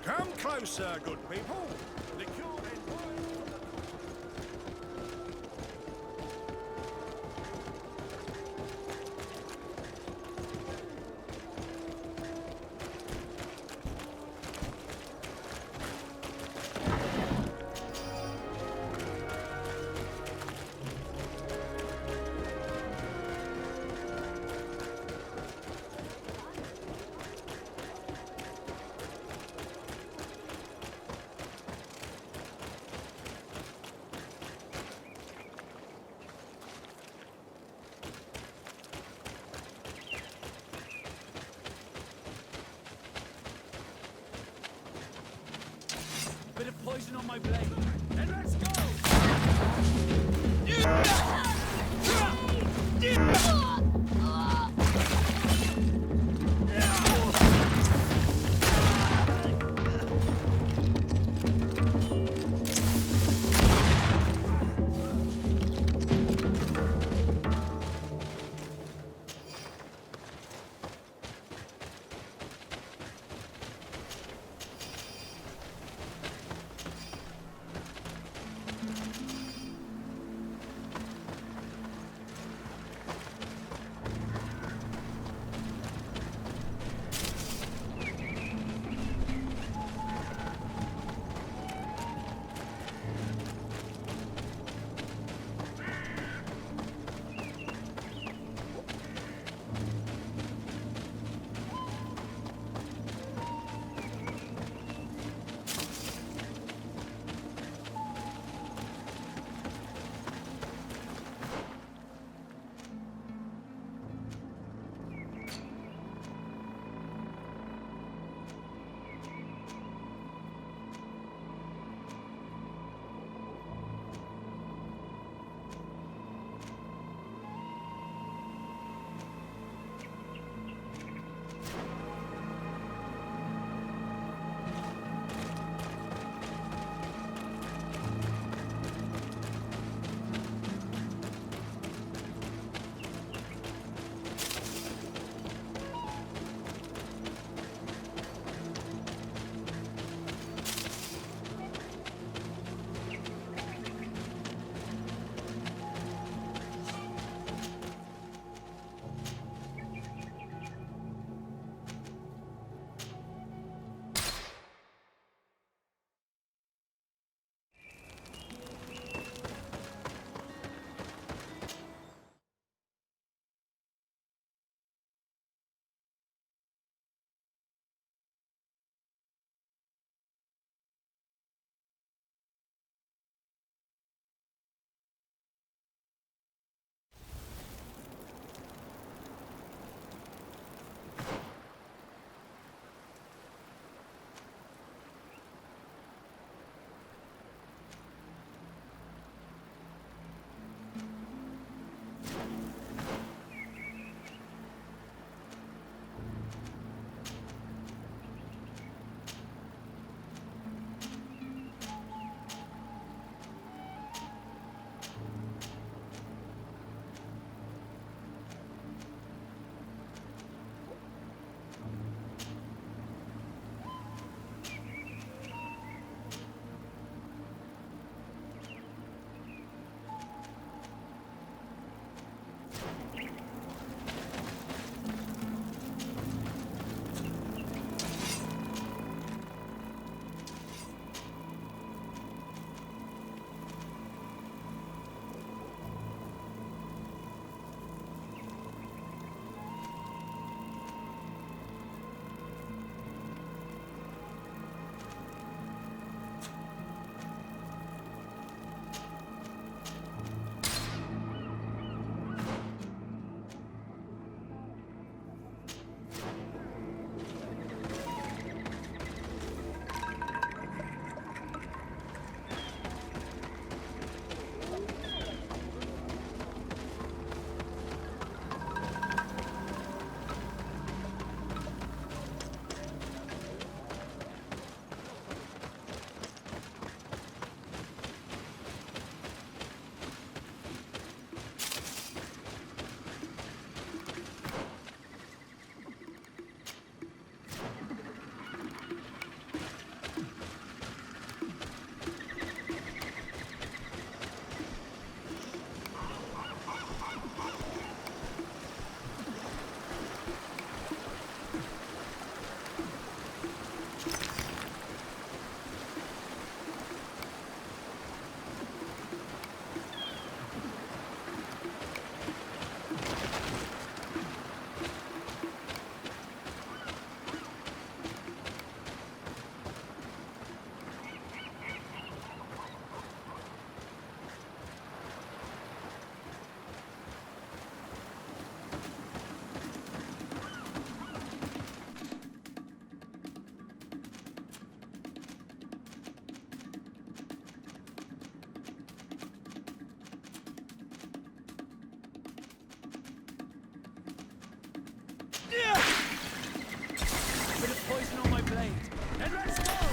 Come closer, good people. Liqueur and wine. Bit of poison on my blade. And let's go! blade. Then let's go!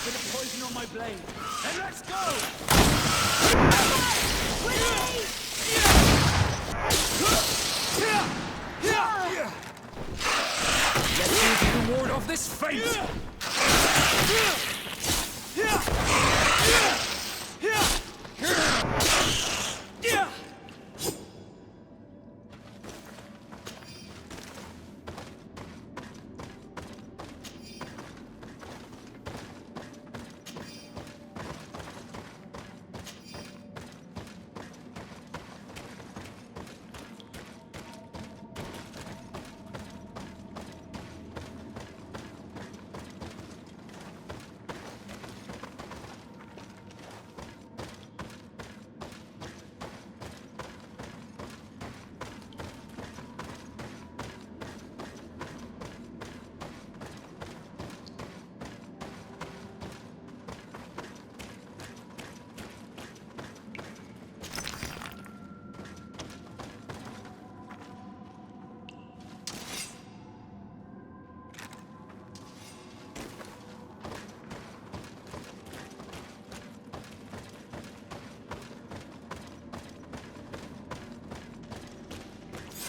Bit of poison on my blade. And let's go! Let's see if you can ward off this fate!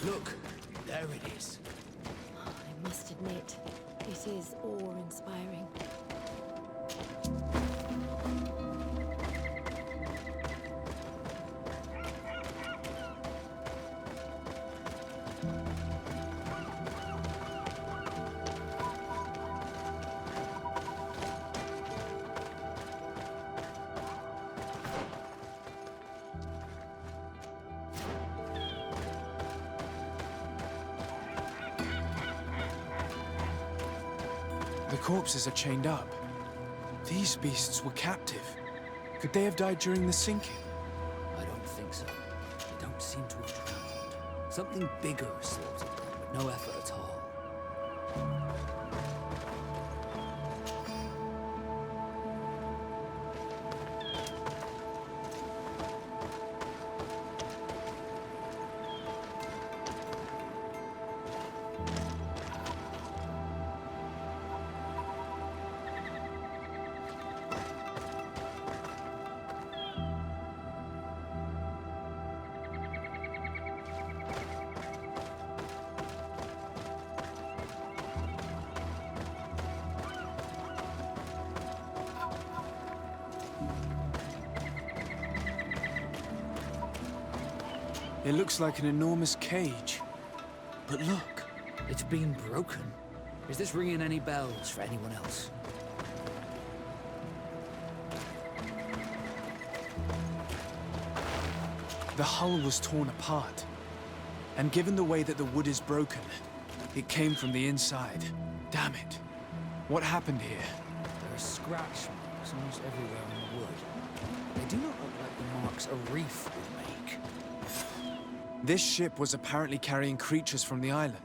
Look, there it is. I must admit, it is awe-inspiring. The corpses are chained up. These beasts were captive. Could they have died during the sinking? I don't think so. They don't seem to have drowned. Something bigger slaughtered them, but no effort at all. It looks like an enormous cage. But look. It's been broken. Is this ringing any bells for anyone else? The hull was torn apart. And given the way that the wood is broken, it came from the inside. Damn it. What happened here? There are scratch marks almost everywhere in the wood. They do not look like the marks a reef would make. This ship was apparently carrying creatures from the island.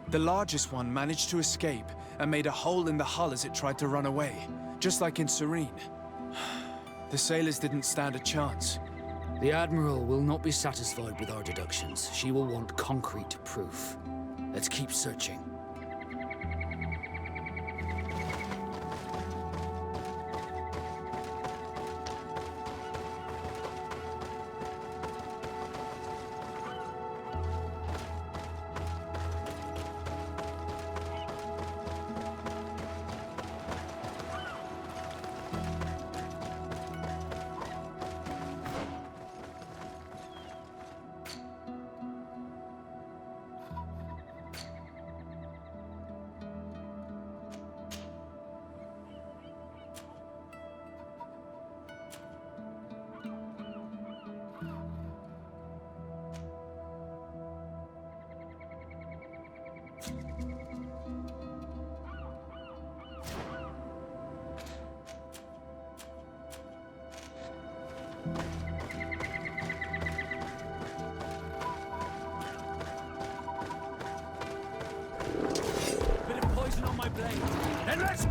The largest one managed to escape and made a hole in the hull as it tried to run away, just like in Serene. The sailors didn't stand a chance. The Admiral will not be satisfied with our deductions. She will want concrete proof. Let's keep searching. Bit of poison on my blade. And let's...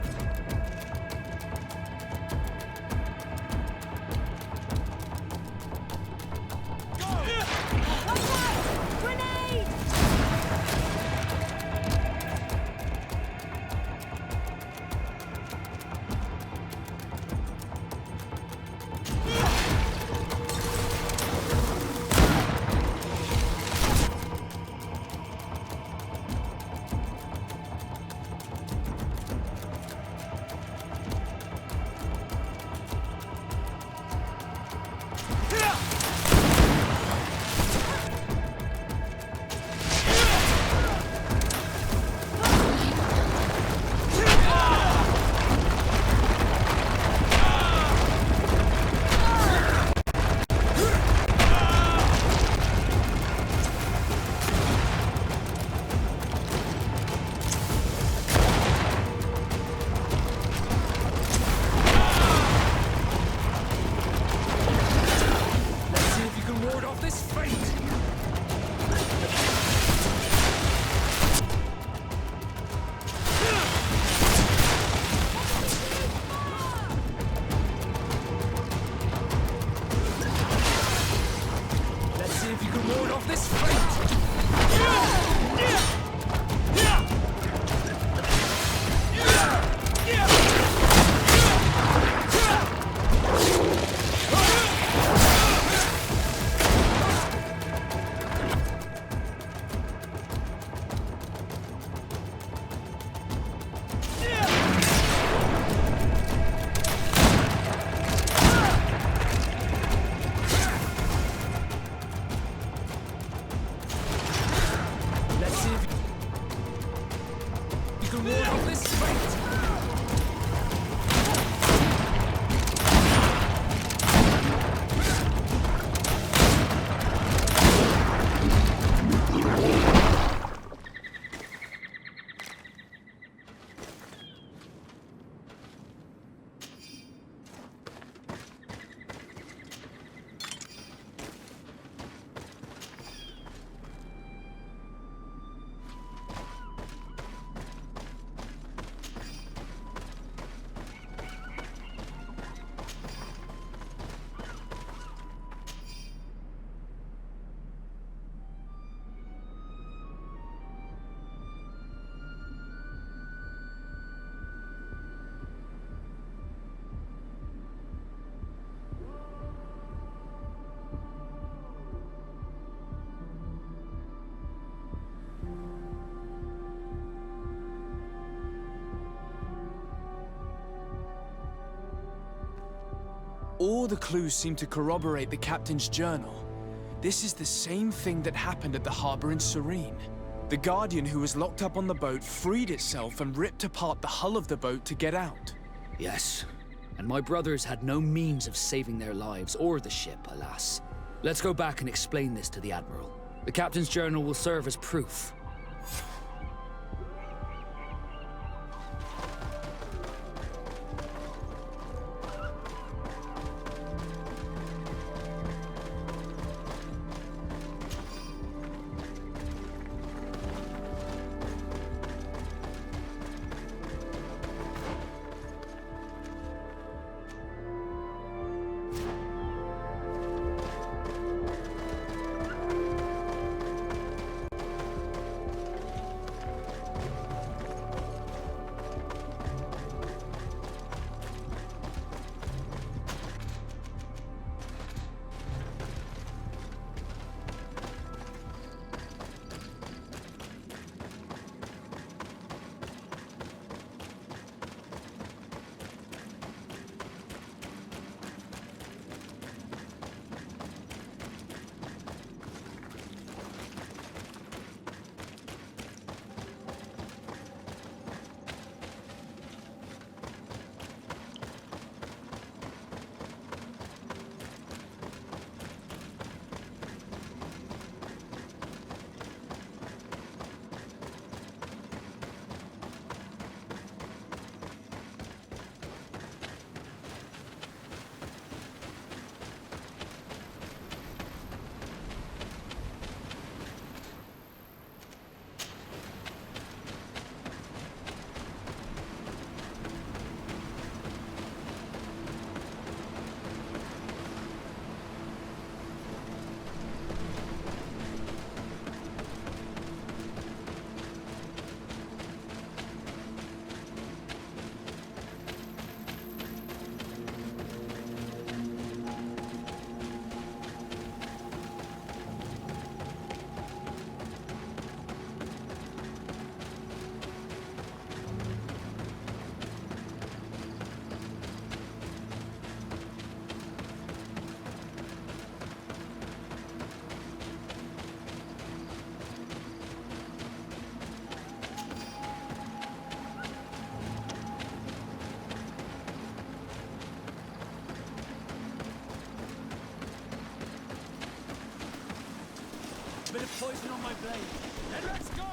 All the clues seem to corroborate the captain's journal. This is the same thing that happened at the harbor in Serene. The Guardian who was locked up on the boat freed itself and ripped apart the hull of the boat to get out. Yes, and my brothers had no means of saving their lives or the ship, alas. Let's go back and explain this to the Admiral. The captain's journal will serve as proof. Bit of poison on my blade. Then let's go!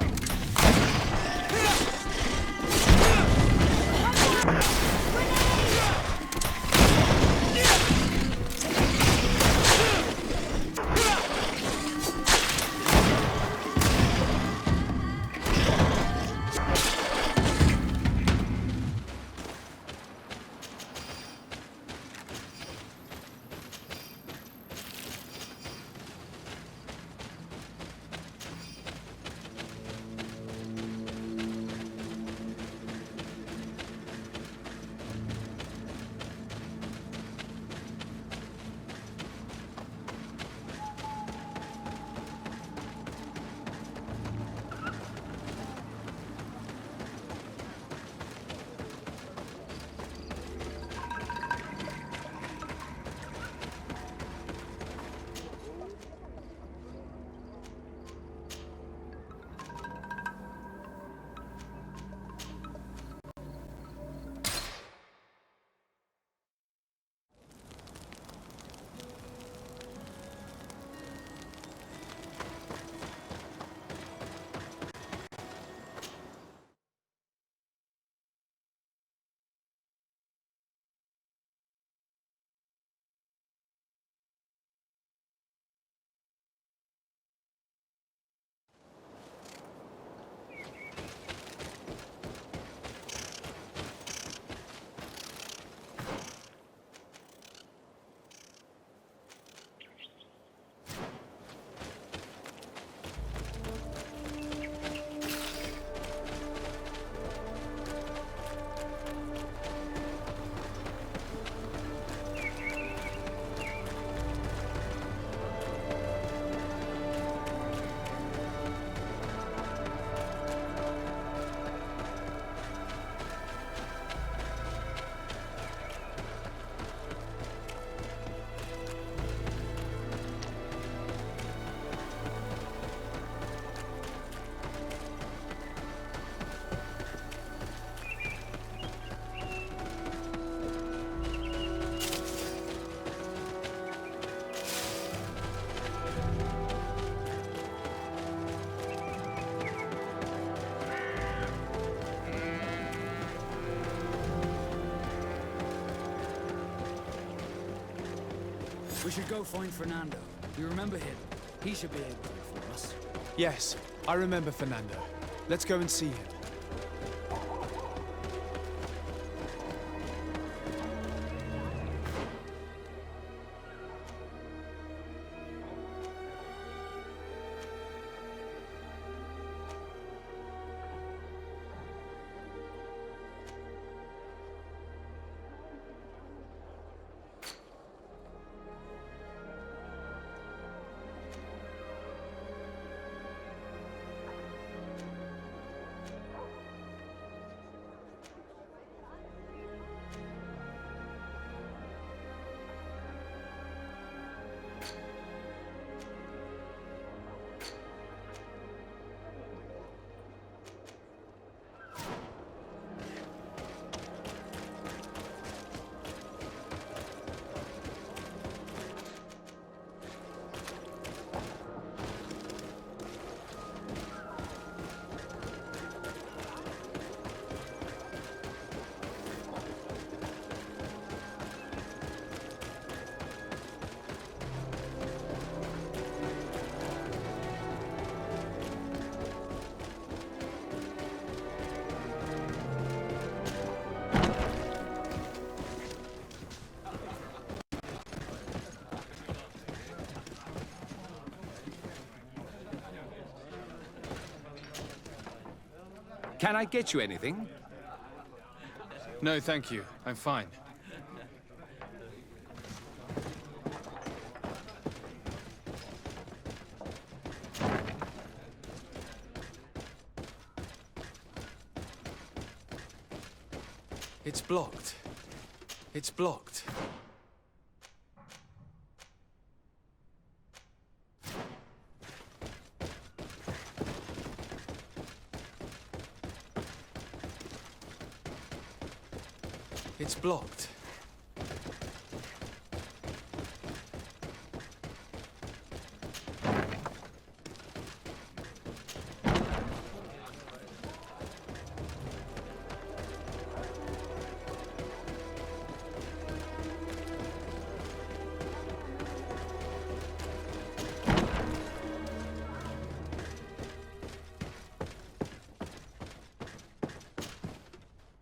We should go find Fernando. You remember him? He should be able to inform us. Yes, I remember Fernando. Let's go and see him. Can I get you anything? No, thank you. I'm fine. It's blocked. It's blocked. It's blocked.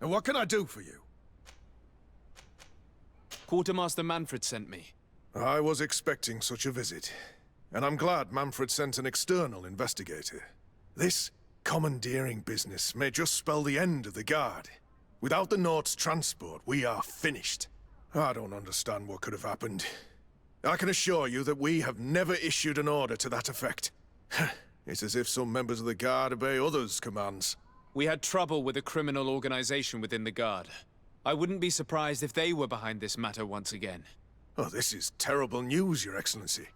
And what can I do for you? Quartermaster Manfred sent me. I was expecting such a visit, and I'm glad Manfred sent an external investigator. This commandeering business may just spell the end of the Guard. Without the Nord's transport, we are finished. I don't understand what could have happened. I can assure you that we have never issued an order to that effect. It's as if some members of the Guard obey others' commands. We had trouble with a criminal organization within the Guard. I wouldn't be surprised if they were behind this matter once again. Oh, this is terrible news, Your Excellency.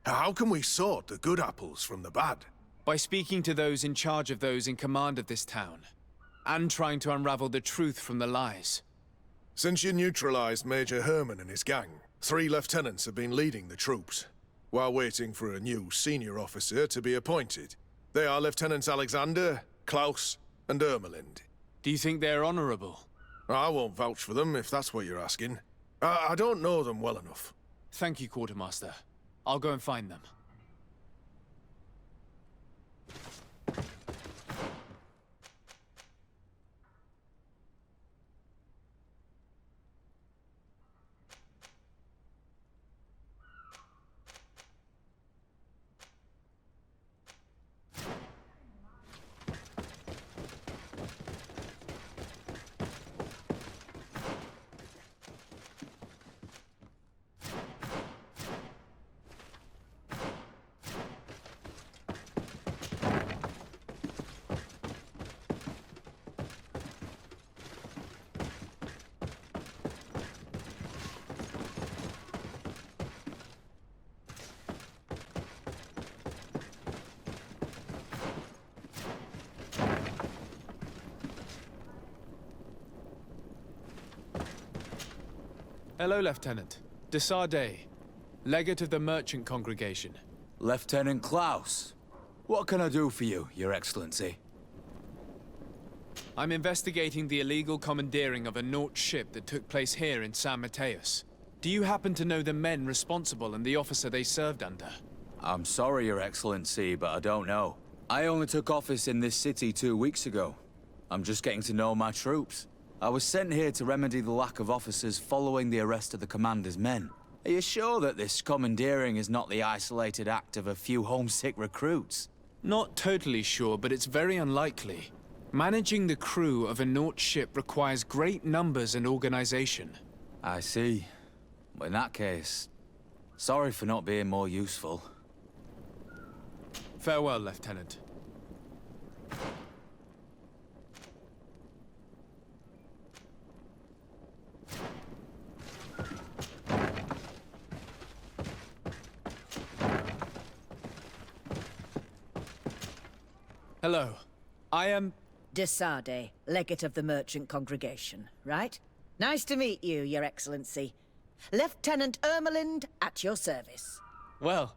How can we sort the good apples from the bad? By speaking to those in charge of those in command of this town, and trying to unravel the truth from the lies. Since you neutralized Major Herman and his gang, 3 lieutenants have been leading the troops, while waiting for a new senior officer to be appointed. They are Lieutenants Alexander, Klaus, and Ermelind. Do you think they're honorable? I won't vouch for them, if that's what you're asking. I don't know them well enough. Thank you, Quartermaster. I'll go and find them. Hello, Lieutenant. Desardet, legate of the merchant congregation. Lieutenant Klaus. What can I do for you, Your Excellency? I'm investigating the illegal commandeering of a Nort ship that took place here in San Mateus. Do you happen to know the men responsible and the officer they served under? I'm sorry, Your Excellency, but I don't know. I only took office in this city 2 weeks ago. I'm just getting to know my troops. I was sent here to remedy the lack of officers following the arrest of the commander's men. Are you sure that this commandeering is not the isolated act of a few homesick recruits? Not totally sure, but it's very unlikely. Managing the crew of a Naut ship requires great numbers and organization. I see. In that case, sorry for not being more useful. Farewell, Lieutenant. Hello. I am... Desade, legate of the merchant congregation, right? Nice to meet you, Your Excellency. Lieutenant Ermelind, at your service. Well,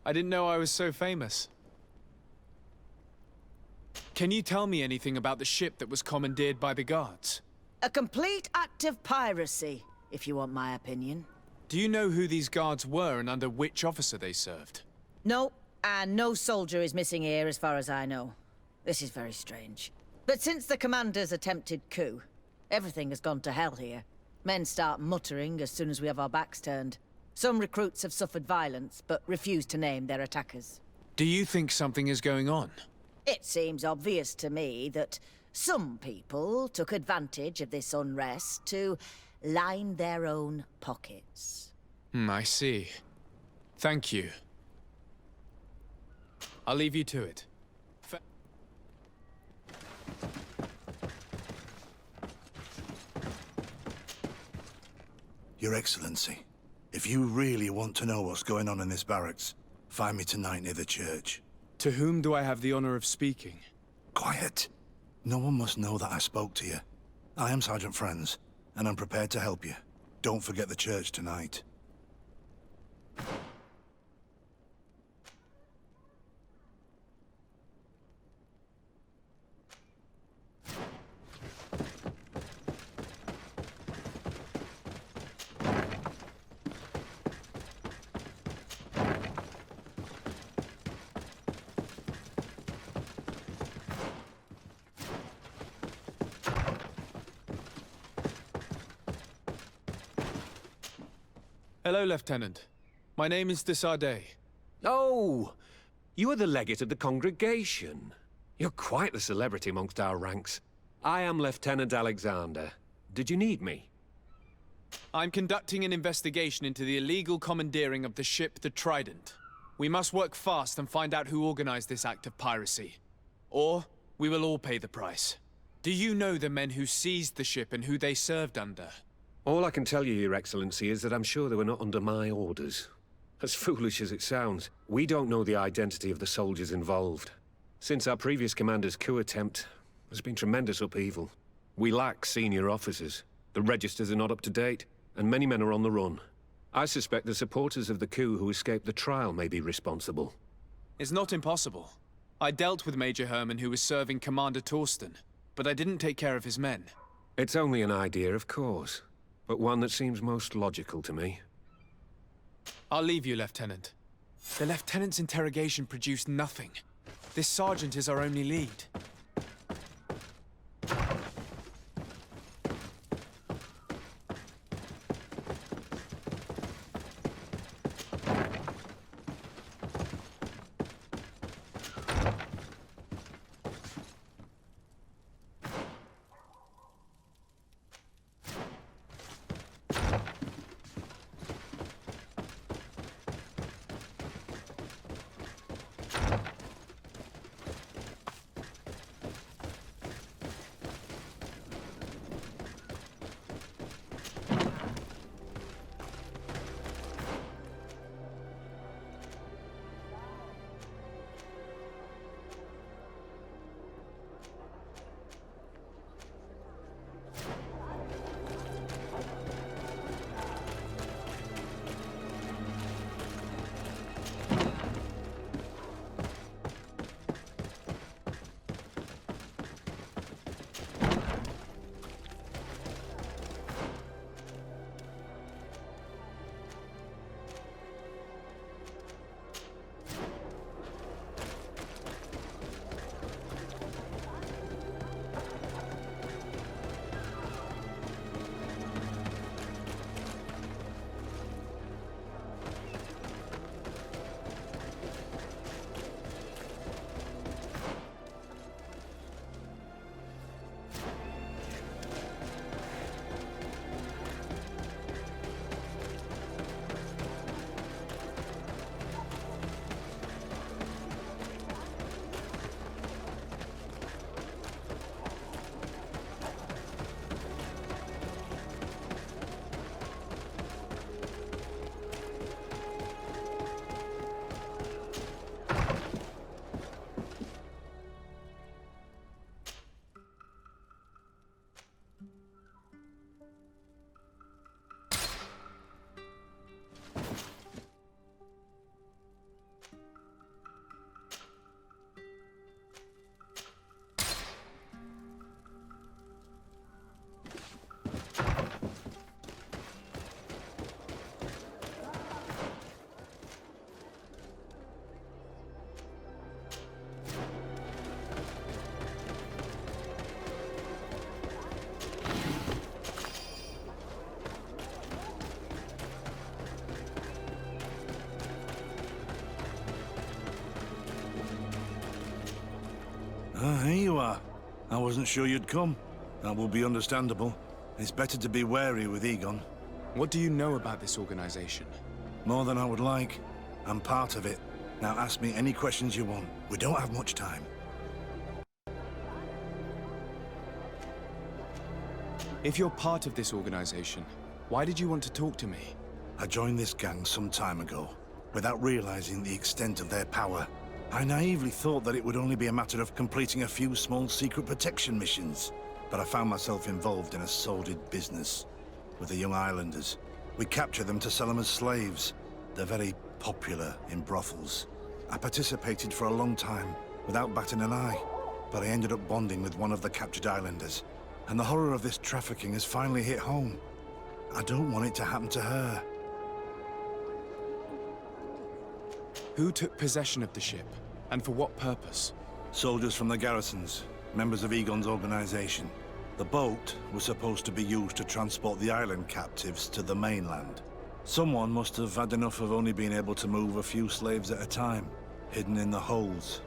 I didn't know I was so famous. Can you tell me anything about the ship that was commandeered by the guards? A complete act of piracy, if you want my opinion. Do you know who these guards were and under which officer they served? No, and no soldier is missing here as far as I know. This is very strange. But since the commander's attempted coup, everything has gone to hell here. Men start muttering as soon as we have our backs turned. Some recruits have suffered violence, but refuse to name their attackers. Do you think something is going on? It seems obvious to me that some people took advantage of this unrest to line their own pockets. I see. Thank you. I'll leave you to it. Your Excellency, if you really want to know what's going on in this barracks, find me tonight near the church. To whom do I have the honor of speaking? Quiet. No one must know that I spoke to you. I am Sergeant Friends, and I'm prepared to help you. Don't forget the church tonight. Hello, Lieutenant. My name is Desade. Oh, you are the legate of the congregation. You're quite the celebrity amongst our ranks. I am Lieutenant Alexander. Did you need me? I'm conducting an investigation into the illegal commandeering of the ship the Trident. We must work fast and find out who organized this act of piracy. Or, we will all pay the price. Do you know the men who seized the ship and who they served under? All I can tell you, Your Excellency, is that I'm sure they were not under my orders. As foolish as it sounds, we don't know the identity of the soldiers involved. Since our previous commander's coup attempt, there's been tremendous upheaval. We lack senior officers. The registers are not up to date, and many men are on the run. I suspect the supporters of the coup who escaped the trial may be responsible. It's not impossible. I dealt with Major Herman, who was serving Commander Torsten, but I didn't take care of his men. It's only an idea, of course, but one that seems most logical to me. I'll leave you, Lieutenant. The Lieutenant's interrogation produced nothing. This sergeant is our only lead. Ah, here you are. I wasn't sure you'd come. That will be understandable. It's better to be wary with Egon. What do you know about this organization? More than I would like. I'm part of it. Now ask me any questions you want. We don't have much time. If you're part of this organization, why did you want to talk to me? I joined this gang some time ago, without realizing the extent of their power. I naively thought that it would only be a matter of completing a few small secret protection missions. But I found myself involved in a sordid business with the young islanders. We capture them to sell them as slaves. They're very popular in brothels. I participated for a long time, without batting an eye. But I ended up bonding with one of the captured islanders. And the horror of this trafficking has finally hit home. I don't want it to happen to her. Who took possession of the ship? And for what purpose? Soldiers from the garrisons, members of Egon's organization. The boat was supposed to be used to transport the island captives to the mainland. Someone must have had enough of only being able to move a few slaves at a time, hidden in the holds.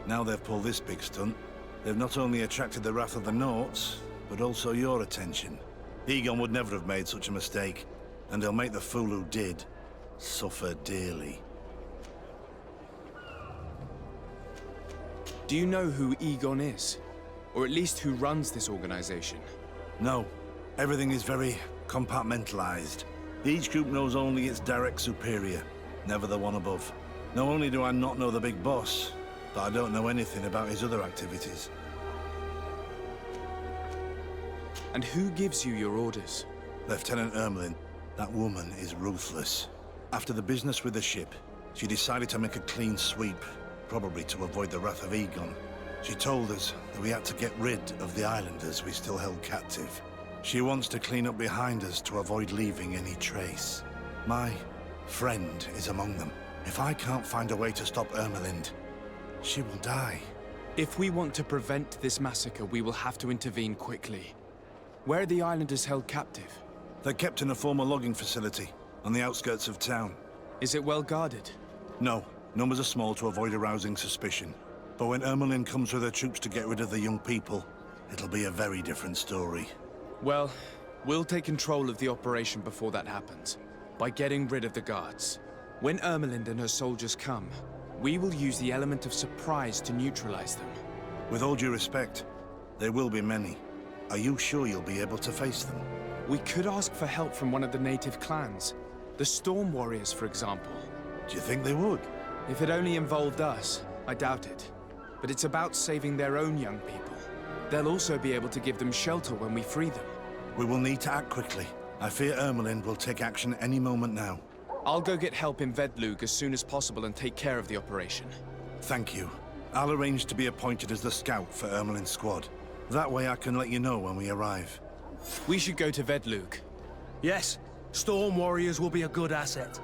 Now they've pulled this big stunt. They've not only attracted the wrath of the Nauts, but also your attention. Egon would never have made such a mistake, and he'll make the fool who did suffer dearly. Do you know who Egon is? Or at least who runs this organization? No. Everything is very compartmentalized. Each group knows only its direct superior, never the one above. Not only do I not know the big boss, but I don't know anything about his other activities. And who gives you your orders? Lieutenant Ermelin. That woman is ruthless. After the business with the ship, she decided to make a clean sweep, probably to avoid the wrath of Egon. She told us that we had to get rid of the islanders we still held captive. She wants to clean up behind us to avoid leaving any trace. My friend is among them. If I can't find a way to stop Ermelind, she will die. If we want to prevent this massacre, we will have to intervene quickly. Where are the islanders held captive? They're kept in a former logging facility on the outskirts of town. Is it well guarded? No, numbers are small to avoid arousing suspicion. But when Ermelin comes with her troops to get rid of the young people, it'll be a very different story. Well, we'll take control of the operation before that happens, by getting rid of the guards. When Ermelind and her soldiers come, we will use the element of surprise to neutralize them. With all due respect, there will be many. Are you sure you'll be able to face them? We could ask for help from one of the native clans. The Storm Warriors, for example. Do you think they would? If it only involved us, I doubt it. But it's about saving their own young people. They'll also be able to give them shelter when we free them. We will need to act quickly. I fear Ermelind will take action any moment now. I'll go get help in Vedlug as soon as possible and take care of the operation. Thank you. I'll arrange to be appointed as the scout for Ermelind's squad. That way I can let you know when we arrive. We should go to Vedlug. Yes, Storm Warriors will be a good asset.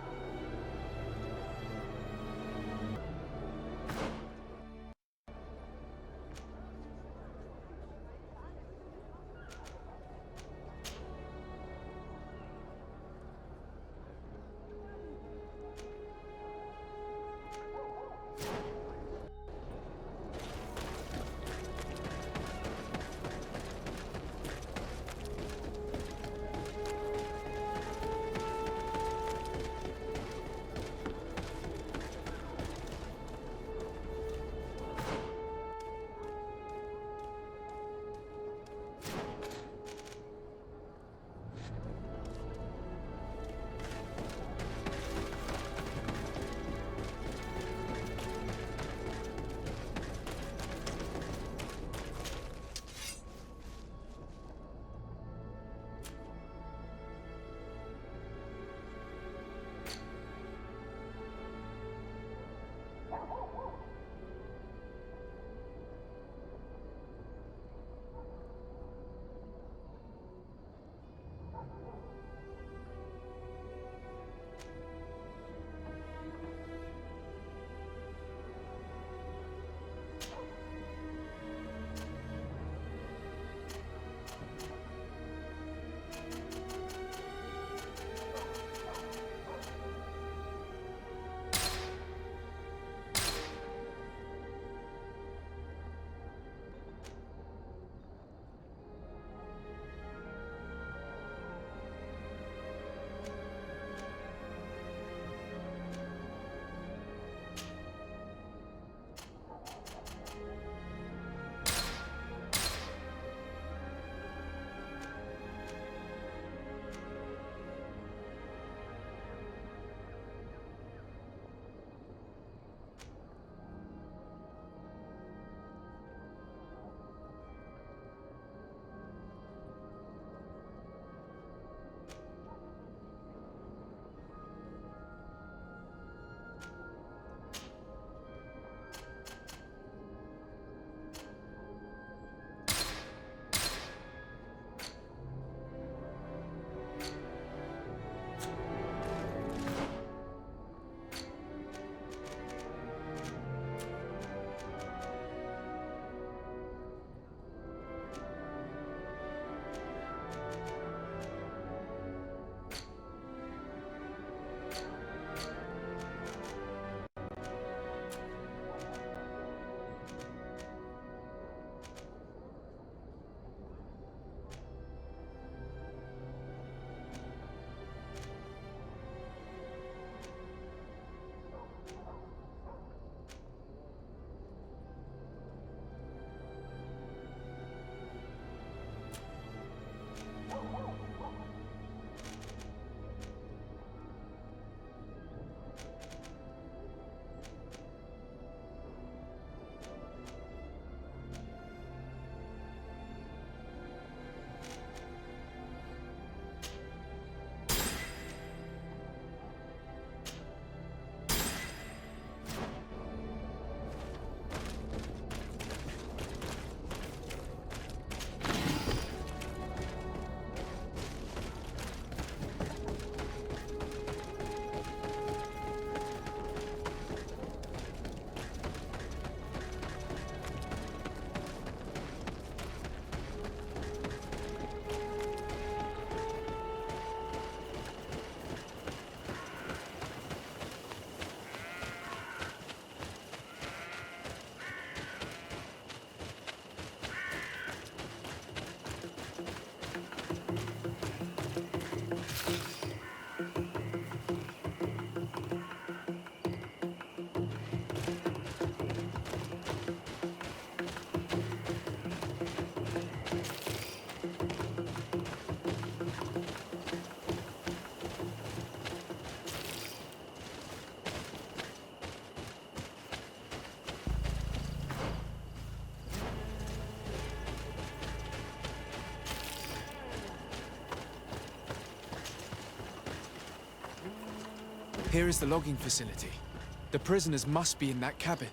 Here is the logging facility. The prisoners must be in that cabin.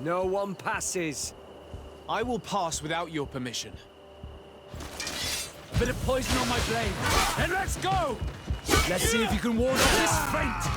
No one passes. I will pass without your permission. Bit of poison on my blade. Then let's go! Let's see if you can ward off this fate!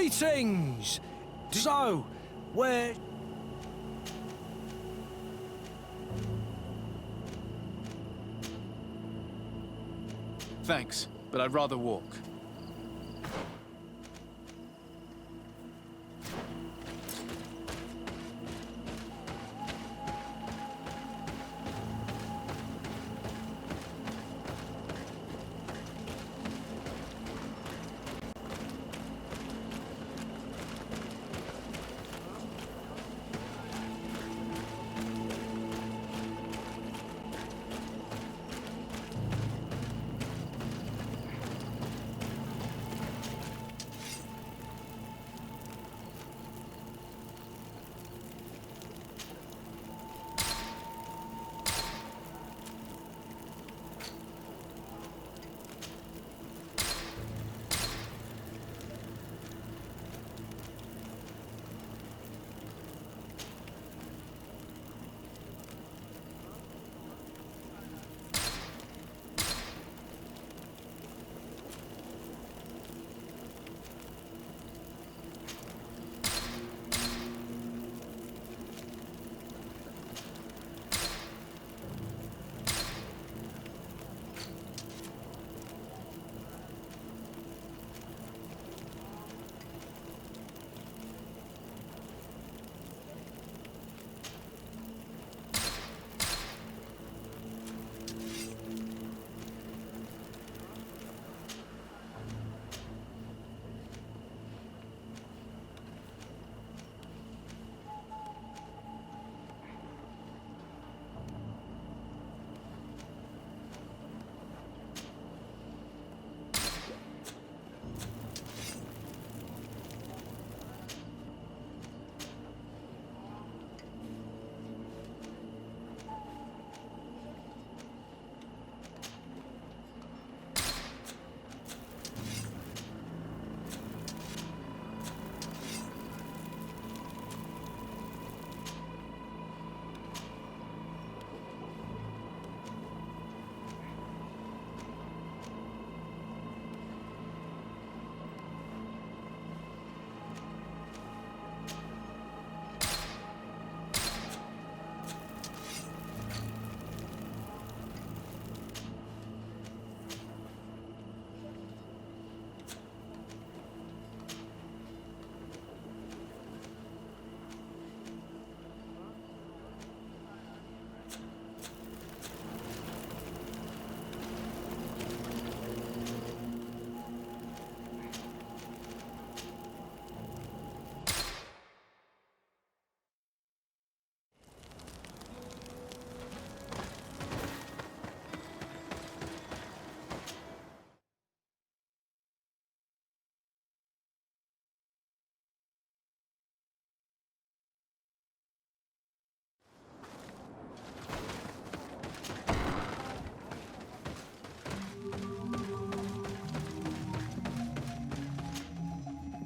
Greetings! So, where... Thanks, but I'd rather walk.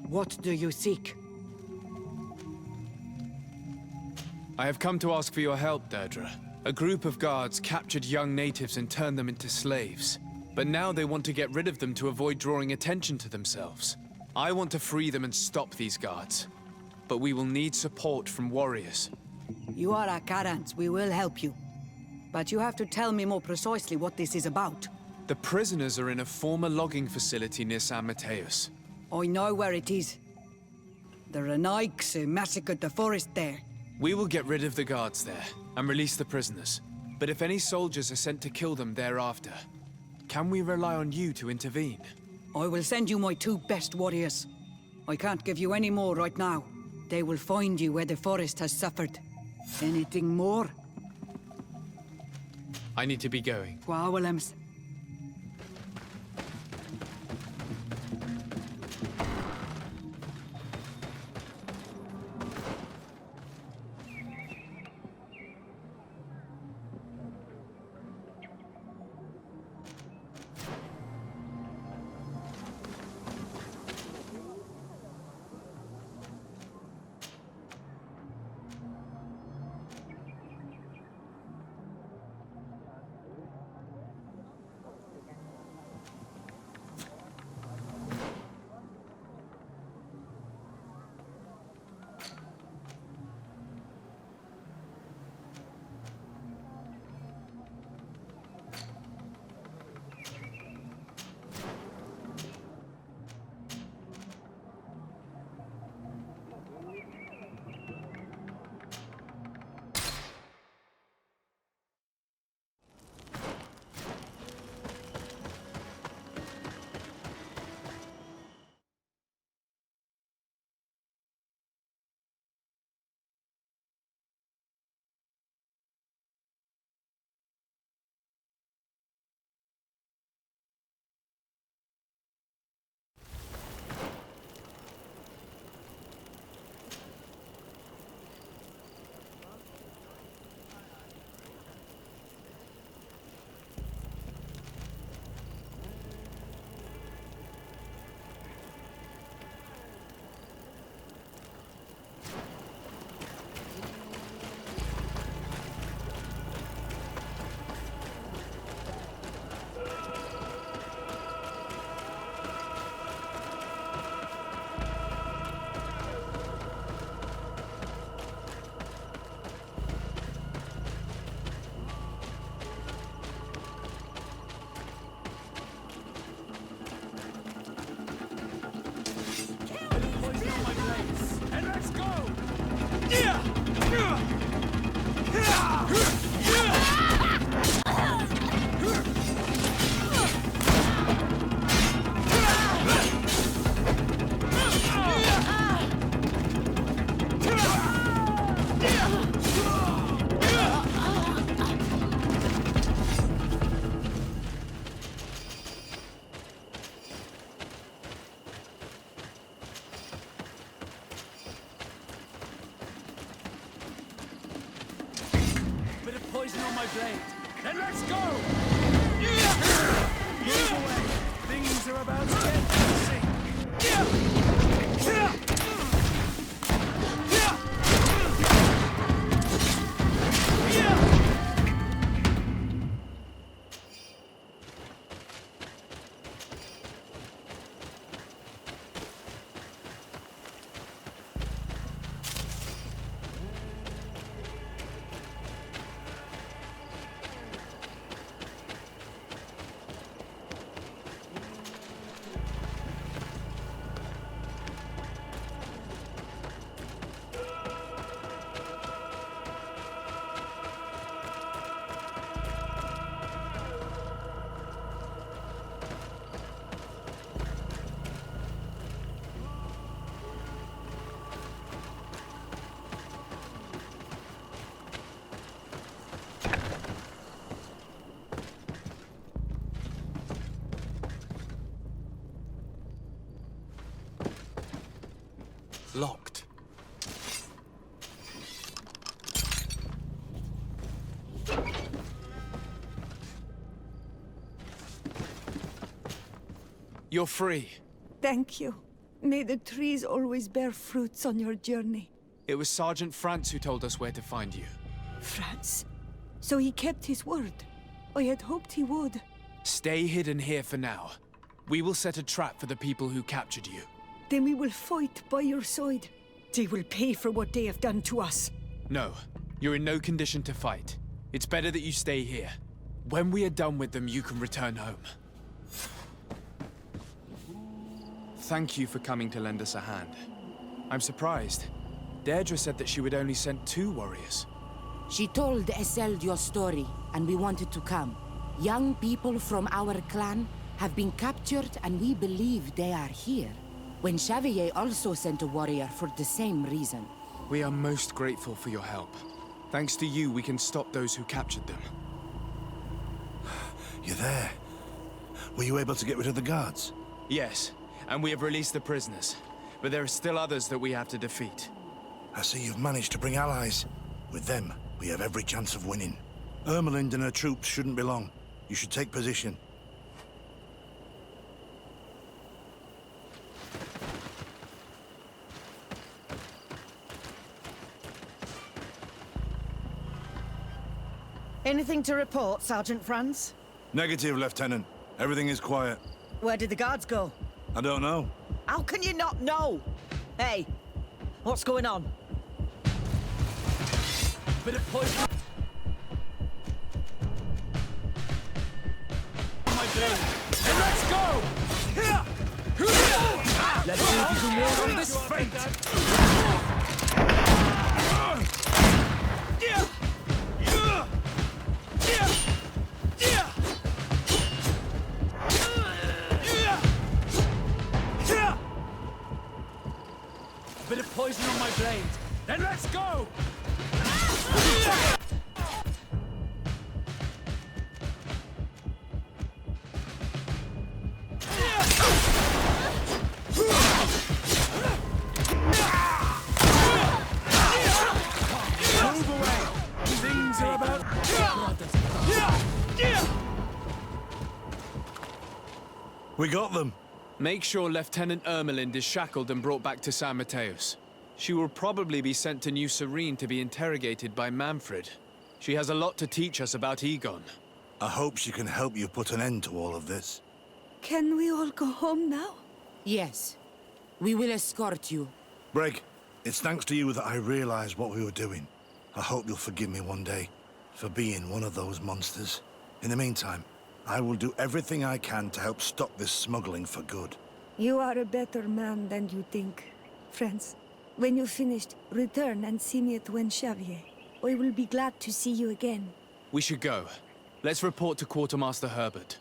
What do you seek? I have come to ask for your help, Deirdre. A group of guards captured young natives and turned them into slaves. But now they want to get rid of them to avoid drawing attention to themselves. I want to free them and stop these guards. But we will need support from warriors. You are a Karans. We will help you. But you have to tell me more precisely what this is about. The prisoners are in a former logging facility near San Mateus. I know where it is. The Renaiks massacred the forest there. We will get rid of the guards there and release the prisoners. But if any soldiers are sent to kill them thereafter, can we rely on you to intervene? I will send you my 2 best warriors. I can't give you any more right now. They will find you where the forest has suffered. Anything more? I need to be going. Wawalems. Poison on my blade. Then let's go! Move away. Things are about to get messy. Locked. You're free. Thank you. May the trees always bear fruits on your journey. It was Sergeant Franz who told us where to find you. Franz? So he kept his word. I had hoped he would. Stay hidden here for now. We will set a trap for the people who captured you. Then we will fight by your side. They will pay for what they have done to us. No, you're in no condition to fight. It's better that you stay here. When we are done with them, you can return home. Thank you for coming to lend us a hand. I'm surprised. Deirdre said that she would only send 2 warriors. She told Esseld your story, and we wanted to come. Young people from our clan have been captured, and we believe they are here. When Xavier also sent a warrior for the same reason. We are most grateful for your help. Thanks to you, we can stop those who captured them. You're there. Were you able to get rid of the guards? Yes, and we have released the prisoners. But there are still others that we have to defeat. I see you've managed to bring allies. With them, we have every chance of winning. Ermelind and her troops shouldn't be long. You should take position. Anything to report, Sergeant Franz? Negative, Lieutenant. Everything is quiet. Where did the guards go? I don't know. How can you not know? Hey, what's going on? Bit of poison. My blade. And let's go! Let's see if you can walk on this fate. Bit of poison on my blade. Then let's go! Move away! Things are about... We got them. Make sure Lieutenant Ermelind is shackled and brought back to San Mateus. She will probably be sent to New Serene to be interrogated by Manfred. She has a lot to teach us about Egon. I hope she can help you put an end to all of this. Can we all go home now? Yes. We will escort you. Breg, it's thanks to you that I realized what we were doing. I hope you'll forgive me one day for being one of those monsters. In the meantime, I will do everything I can to help stop this smuggling for good. You are a better man than you think, friends. When you're finished, return and see me at Xavier. I will be glad to see you again. We should go. Let's report to Quartermaster Herbert.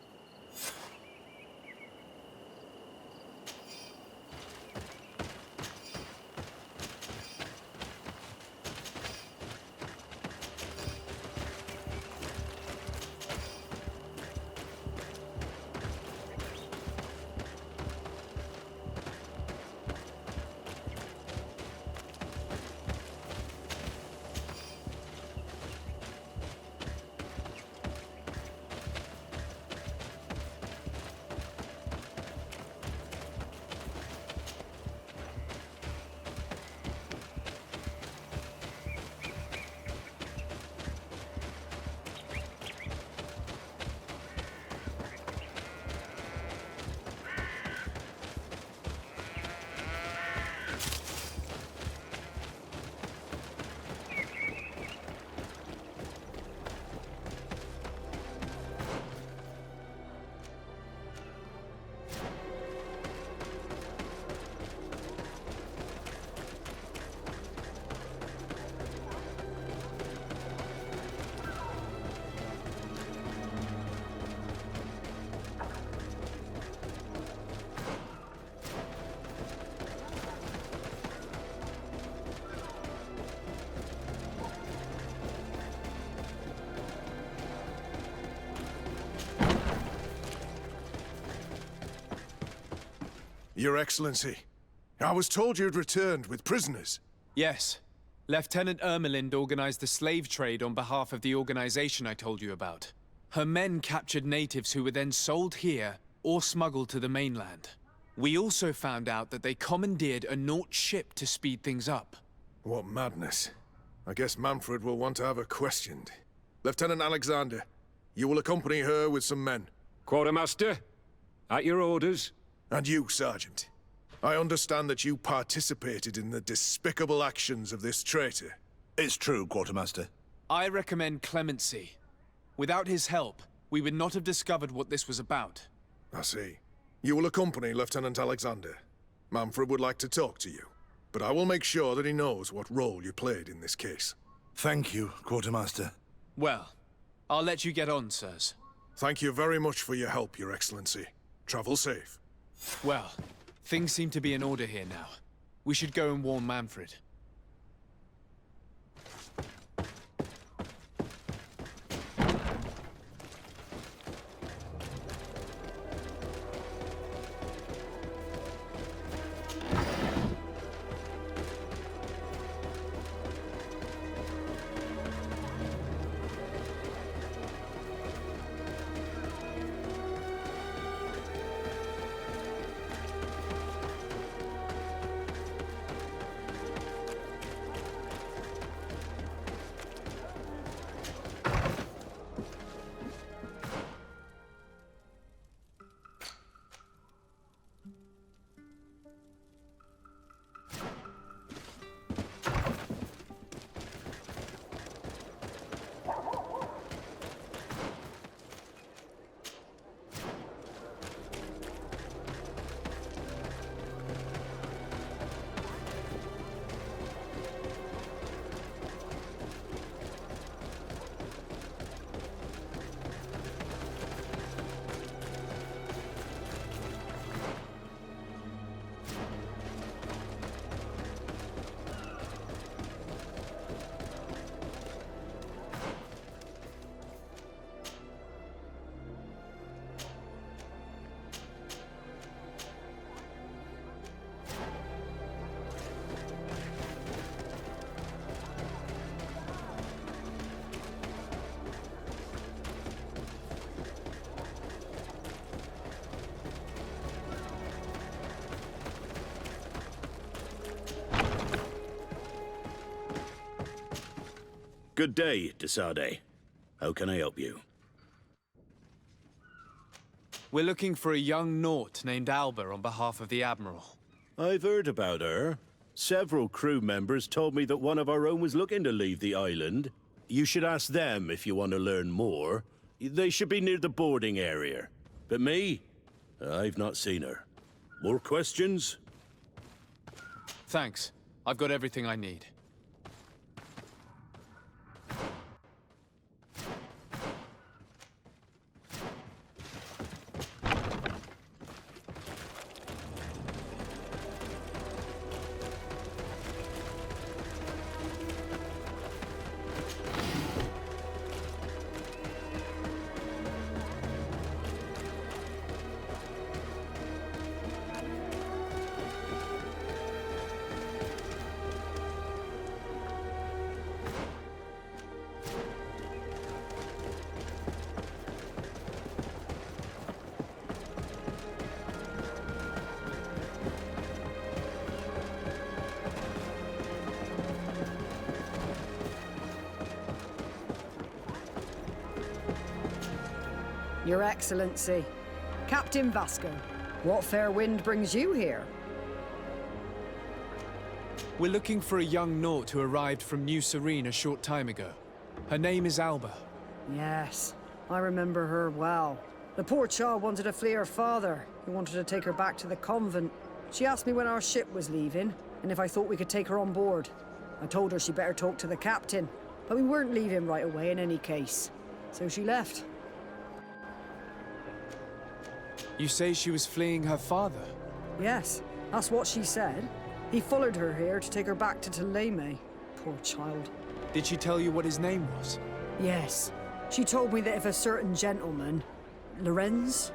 Your Excellency, I was told you'd returned with prisoners. Yes. Lieutenant Ermelind organized the slave trade on behalf of the organization I told you about. Her men captured natives who were then sold here or smuggled to the mainland. We also found out that they commandeered a Naut ship to speed things up. What madness. I guess Manfred will want to have her questioned. Lieutenant Alexander, you will accompany her with some men. Quartermaster, at your orders. And you, Sergeant. I understand that you participated in the despicable actions of this traitor. It's true, Quartermaster. I recommend clemency. Without his help, we would not have discovered what this was about. I see. You will accompany Lieutenant Alexander. Manfred would like to talk to you, but I will make sure that he knows what role you played in this case. Thank you, Quartermaster. Well, I'll let you get on, sirs. Thank you very much for your help, Your Excellency. Travel safe. Well, things seem to be in order here now. We should go and warn Manfred. Good day, Desade. How can I help you? We're looking for a young Naut named Alba on behalf of the Admiral. I've heard about her. Several crew members told me that one of our own was looking to leave the island. You should ask them if you want to learn more. They should be near the boarding area. But me? I've not seen her. More questions? Thanks. I've got everything I need. Your Excellency, Captain Vasco, what fair wind brings you here? We're looking for a young Naut who arrived from New Serene a short time ago. Her name is Alba. Yes, I remember her well. The poor child wanted to flee her father, who wanted to take her back to the convent. She asked me when our ship was leaving, and if I thought we could take her on board. I told her she better talk to the captain, but we weren't leaving right away in any case. So she left. You say she was fleeing her father? Yes, that's what she said. He followed her here to take her back to Thélème. Poor child. Did she tell you what his name was? Yes. She told me that if a certain gentleman, Lorenz?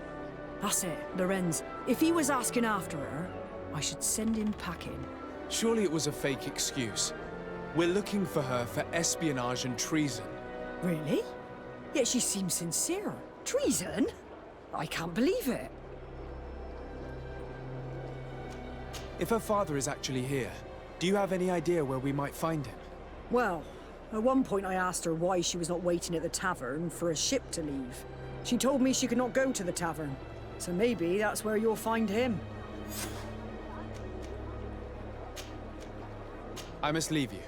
That's it, Lorenz. If he was asking after her, I should send him packing. Surely it was a fake excuse. We're looking for her for espionage and treason. Really? Yet she seems sincere. Treason? I can't believe it. If her father is actually here, do you have any idea where we might find him? Well, at one point I asked her why she was not waiting at the tavern for a ship to leave. She told me she could not go to the tavern, so maybe that's where you'll find him. I must leave you.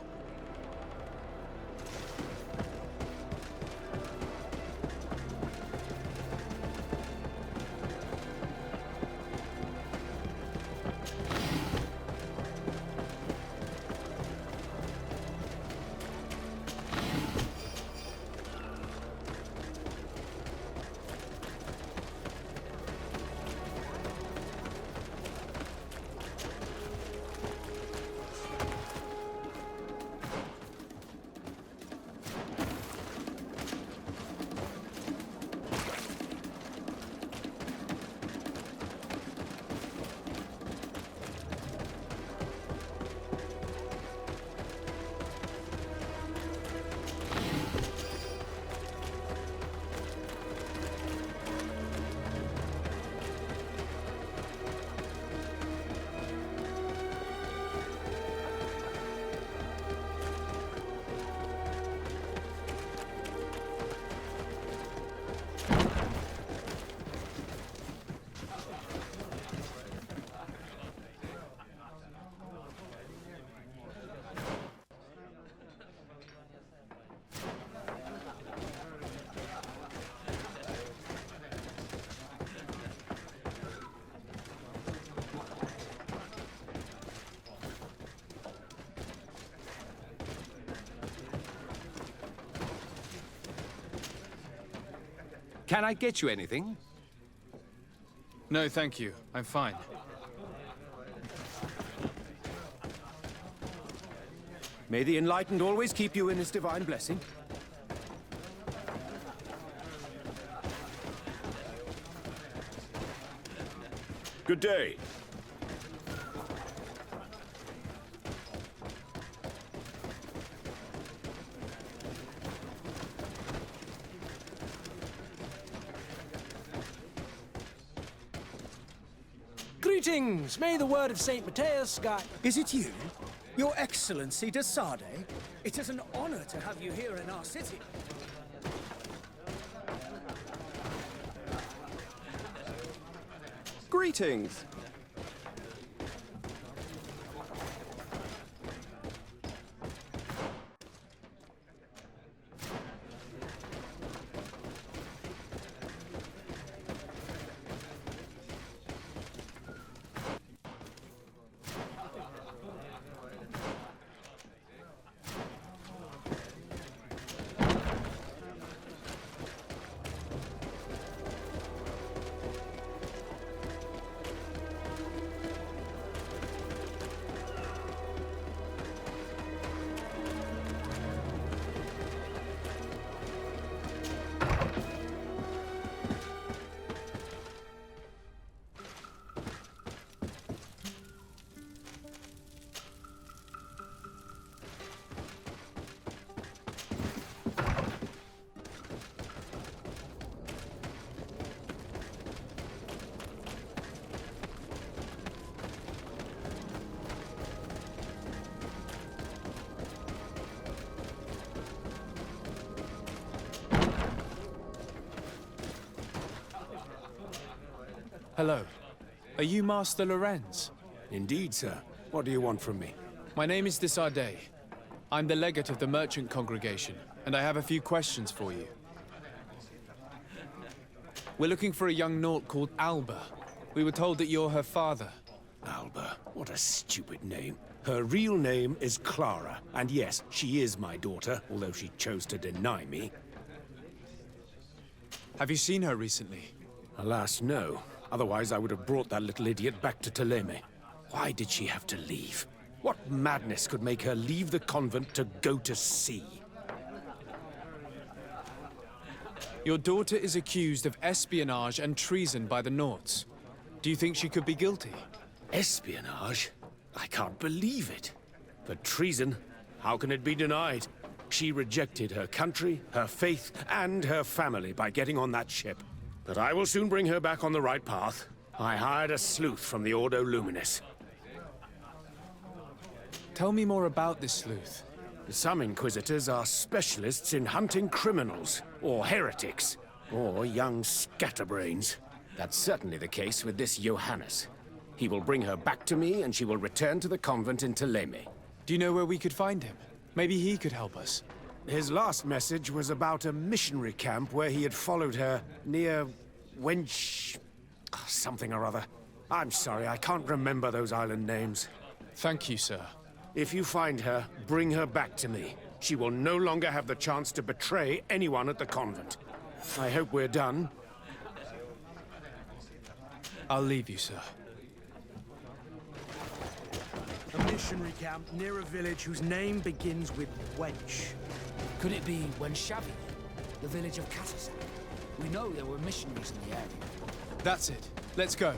Can I get you anything? No, thank you. I'm fine. May the Enlightened always keep you in his divine blessing. Good day. Greetings! May the word of St. Matthias guide... Is it you? Your Excellency de Sade? It is an honor to have you here in our city. Greetings! Hello. Are you Master Lorenz? Indeed, sir. What do you want from me? My name is de Sade. I'm the legate of the merchant congregation, and I have a few questions for you. We're looking for a young Naut called Alba. We were told that you're her father. Alba. What a stupid name. Her real name is Clara, and yes, she is my daughter, although she chose to deny me. Have you seen her recently? Alas, no. Otherwise, I would have brought that little idiot back to Toleme. Why did she have to leave? What madness could make her leave the convent to go to sea? Your daughter is accused of espionage and treason by the Nauts. Do you think she could be guilty? Espionage? I can't believe it. But treason? How can it be denied? She rejected her country, her faith, and her family by getting on that ship. But I will soon bring her back on the right path. I hired a sleuth from the Ordo Luminis. Tell me more about this sleuth. Some Inquisitors are specialists in hunting criminals, or heretics, or young scatterbrains. That's certainly the case with this Johannes. He will bring her back to me, and she will return to the convent in Teleme. Do you know where we could find him? Maybe he could help us. His last message was about a missionary camp where he had followed her near Wench... something or other. I'm sorry, I can't remember those island names. Thank you, sir. If you find her, bring her back to me. She will no longer have the chance to betray anyone at the convent. I hope we're done. I'll leave you, sir. A missionary camp near a village whose name begins with Wench. Could it be Wenshavi, the village of Katasak? We know there were missionaries in the area. That's it. Let's go.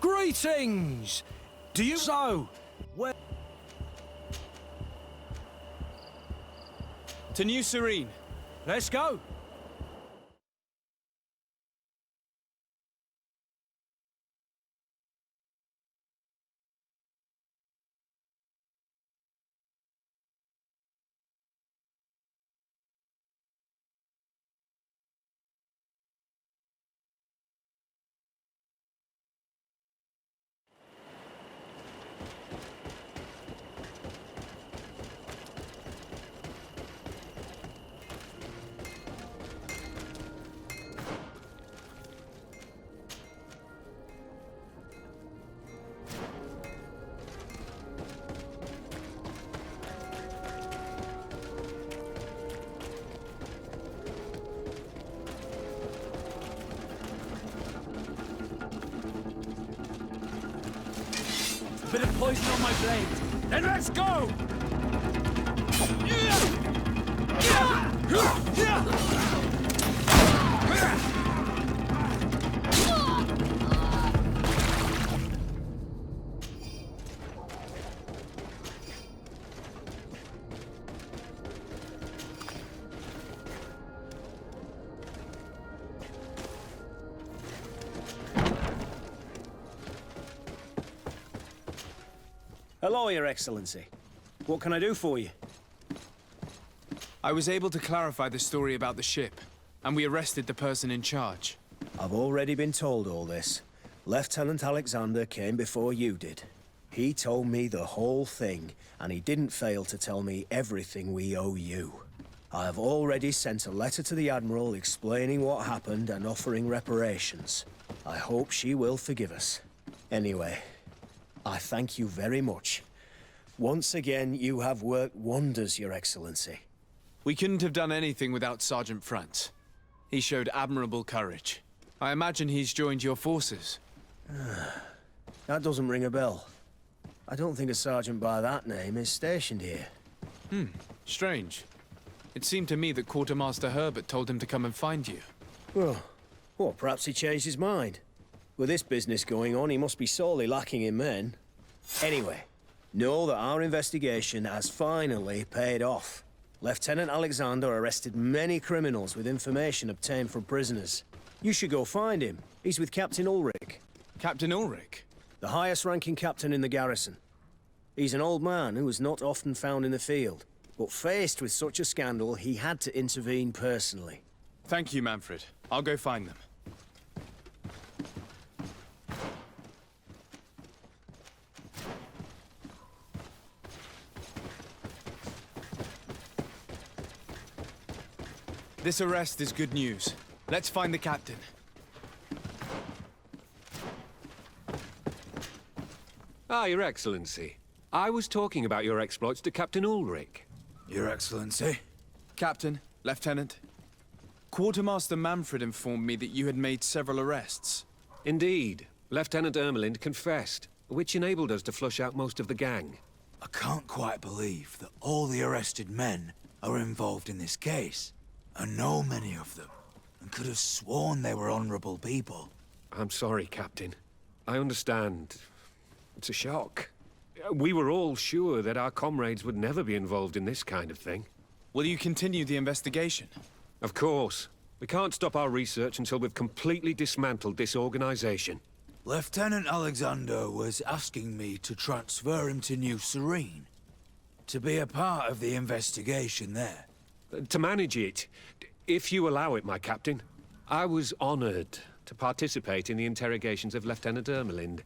Greetings! Do you... So, where... To New Serene. Let's go! Bit of poison on my blade. Then let's go! Hello, Your Excellency. What can I do for you? I was able to clarify the story about the ship, and we arrested the person in charge. I've already been told all this. Lieutenant Alexander came before you did. He told me the whole thing, and he didn't fail to tell me everything we owe you. I have already sent a letter to the Admiral explaining what happened and offering reparations. I hope she will forgive us. Anyway, I thank you very much. Once again, you have worked wonders, Your Excellency. We couldn't have done anything without Sergeant Frantz. He showed admirable courage. I imagine he's joined your forces. That doesn't ring a bell. I don't think a sergeant by that name is stationed here. Strange. It seemed to me that Quartermaster Herbert told him to come and find you. Well, perhaps he changed his mind. With this business going on, he must be sorely lacking in men. Anyway, know that our investigation has finally paid off. Lieutenant Alexander arrested many criminals with information obtained from prisoners. You should go find him. He's with Captain Ulrich. Captain Ulrich? The highest-ranking captain in the garrison. He's an old man who is not often found in the field, but faced with such a scandal, he had to intervene personally. Thank you, Manfred. I'll go find them. This arrest is good news. Let's find the captain. Ah, Your Excellency. I was talking about your exploits to Captain Ulrich. Your Excellency? Captain, Lieutenant. Quartermaster Manfred informed me that you had made several arrests. Indeed. Lieutenant Ermelind confessed, which enabled us to flush out most of the gang. I can't quite believe that all the arrested men are involved in this case. I know many of them, and could have sworn they were honorable people. I'm sorry, Captain. I understand. It's a shock. We were all sure that our comrades would never be involved in this kind of thing. Will you continue the investigation? Of course. We can't stop our research until we've completely dismantled this organization. Lieutenant Alexander was asking me to transfer him to New Serene, to be a part of the investigation there. To manage it, if you allow it, my captain. I was honored to participate in the interrogations of Lieutenant Ermelind,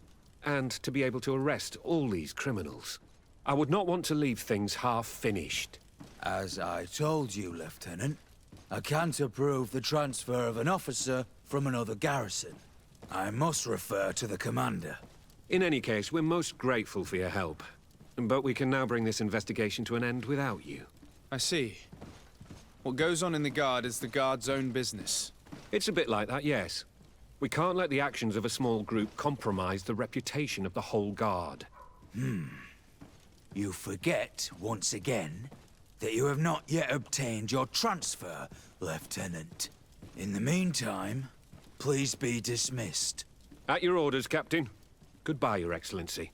and to be able to arrest all these criminals. I would not want to leave things half-finished. As I told you, Lieutenant, I can't approve the transfer of an officer from another garrison. I must refer to the commander. In any case, we're most grateful for your help. But we can now bring this investigation to an end without you. I see. What goes on in the Guard is the Guard's own business. It's a bit like that, yes. We can't let the actions of a small group compromise the reputation of the whole Guard. You forget, once again, that you have not yet obtained your transfer, Lieutenant. In the meantime, please be dismissed. At your orders, Captain. Goodbye, Your Excellency.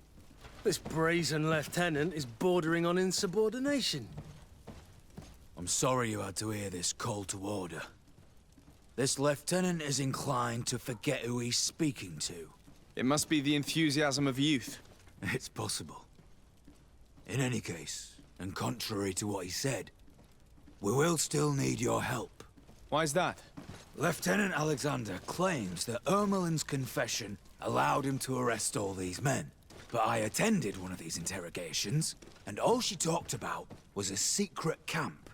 This brazen lieutenant is bordering on insubordination. I'm sorry you had to hear this call to order. This lieutenant is inclined to forget who he's speaking to. It must be the enthusiasm of youth. It's possible. In any case, and contrary to what he said, we will still need your help. Why's that? Lieutenant Alexander claims that Ermelin's confession allowed him to arrest all these men. But I attended one of these interrogations, and all she talked about was a secret camp.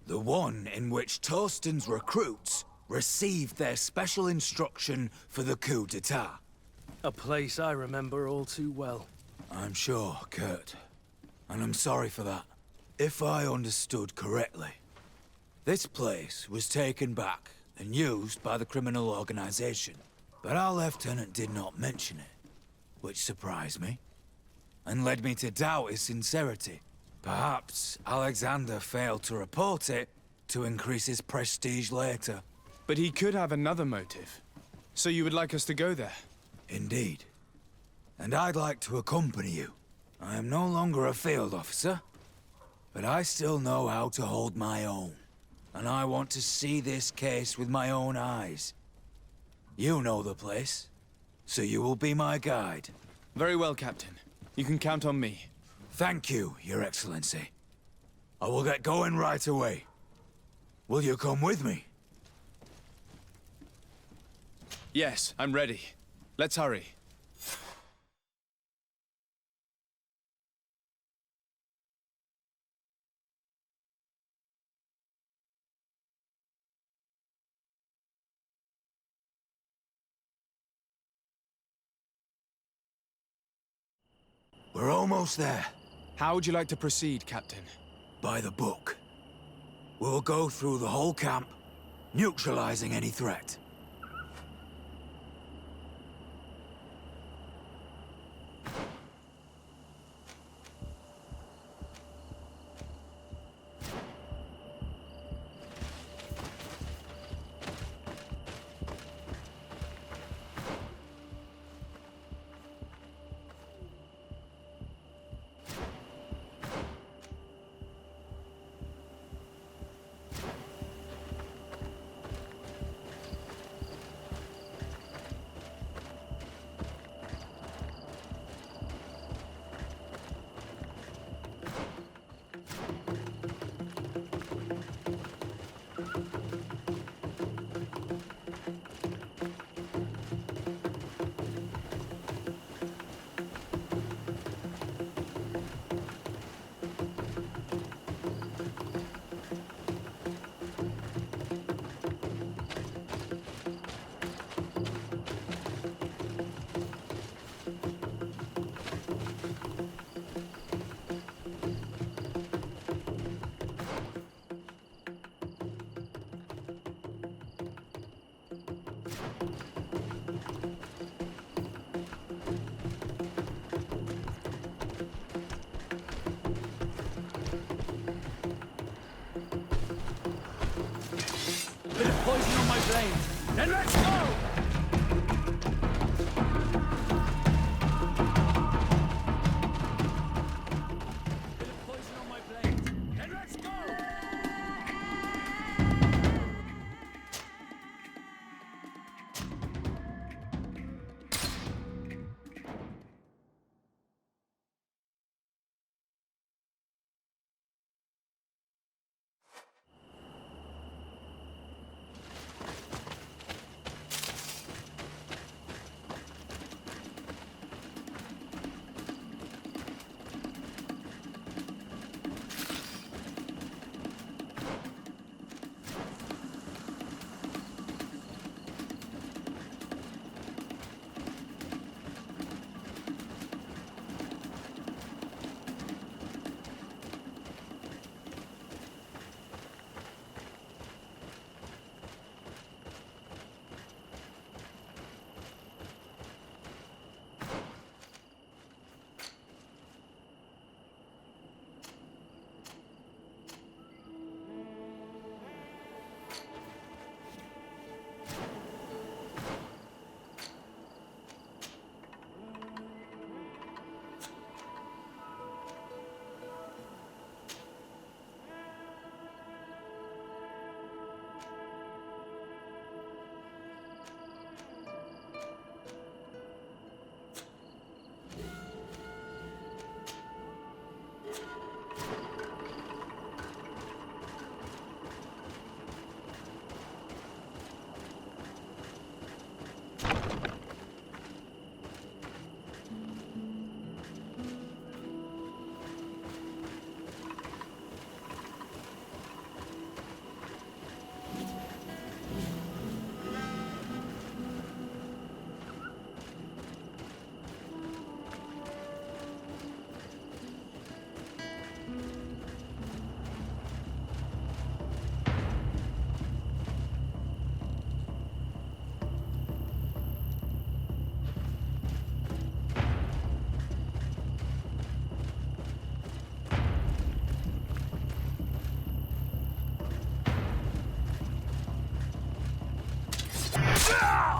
The one in which Torsten's recruits received their special instruction for the coup d'etat. A place I remember all too well. I'm sure, Kurt. And I'm sorry for that. If I understood correctly, this place was taken back and used by the criminal organization. But our lieutenant did not mention it, which surprised me, and led me to doubt his sincerity. Perhaps Alexander failed to report it to increase his prestige later. But he could have another motive. So you would like us to go there? Indeed. And I'd like to accompany you. I am no longer a field officer, but I still know how to hold my own. And I want to see this case with my own eyes. You know the place, so you will be my guide. Very well, Captain. You can count on me. Thank you, Your Excellency. I will get going right away. Will you come with me? Yes, I'm ready. Let's hurry. We're almost there. How would you like to proceed, Captain? By the book. We'll go through the whole camp, neutralizing any threat. Bit of poison on my blade. Then let's go! Bit of poison on my blade. Then let's go!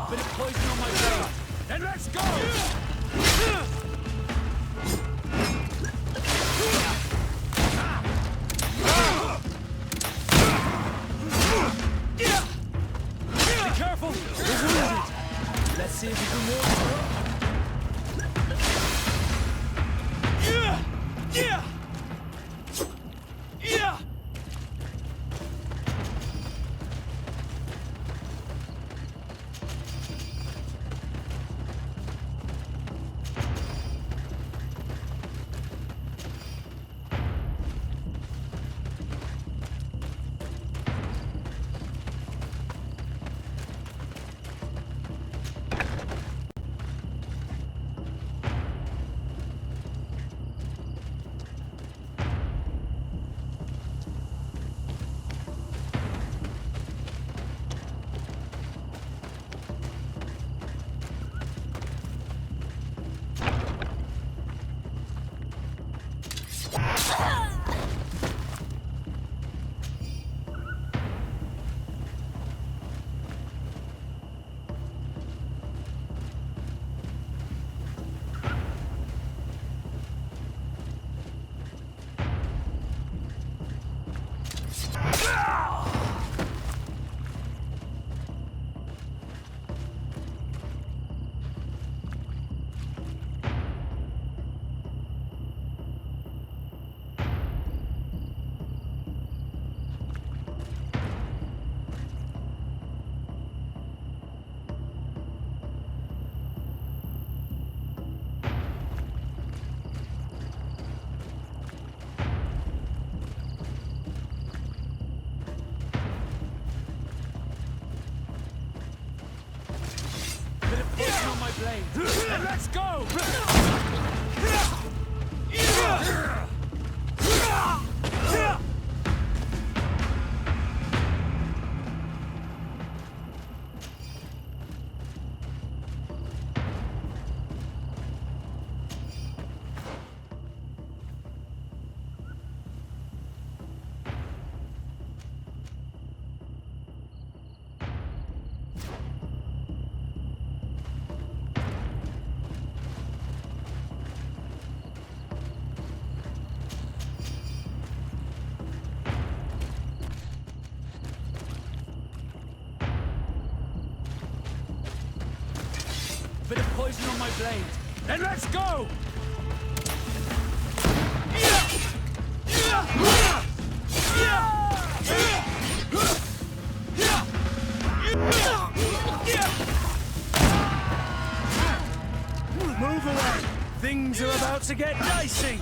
Bit of poison on my blade. Then let's go! Be careful! We're wounded! Let's see if we can more. Then let's go! Bit of poison on my blade. Then let's go! Move away! Things are about to get dicey!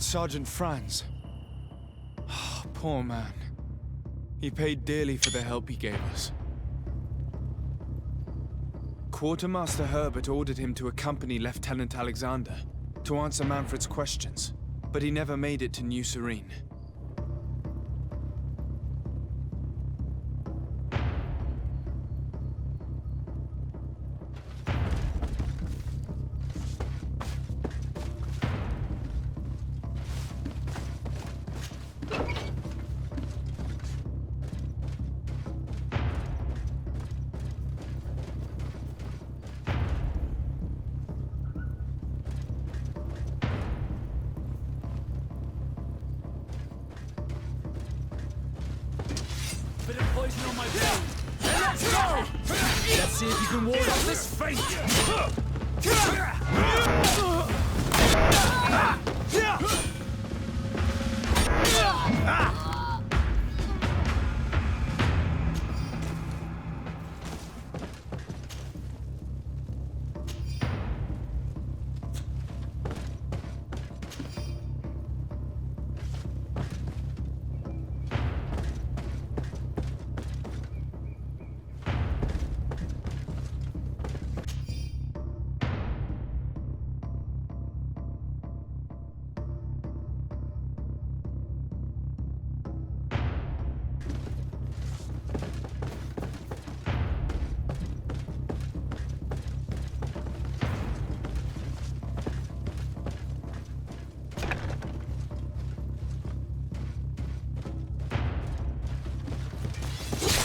Sergeant Franz. Poor man. He paid dearly for the help he gave us. Quartermaster Herbert ordered him to accompany Lieutenant Alexander to answer Manfred's questions, but he never made it to New Serene. Bit of poison on my brain. Let's go! Let's see if you can ward off this fate!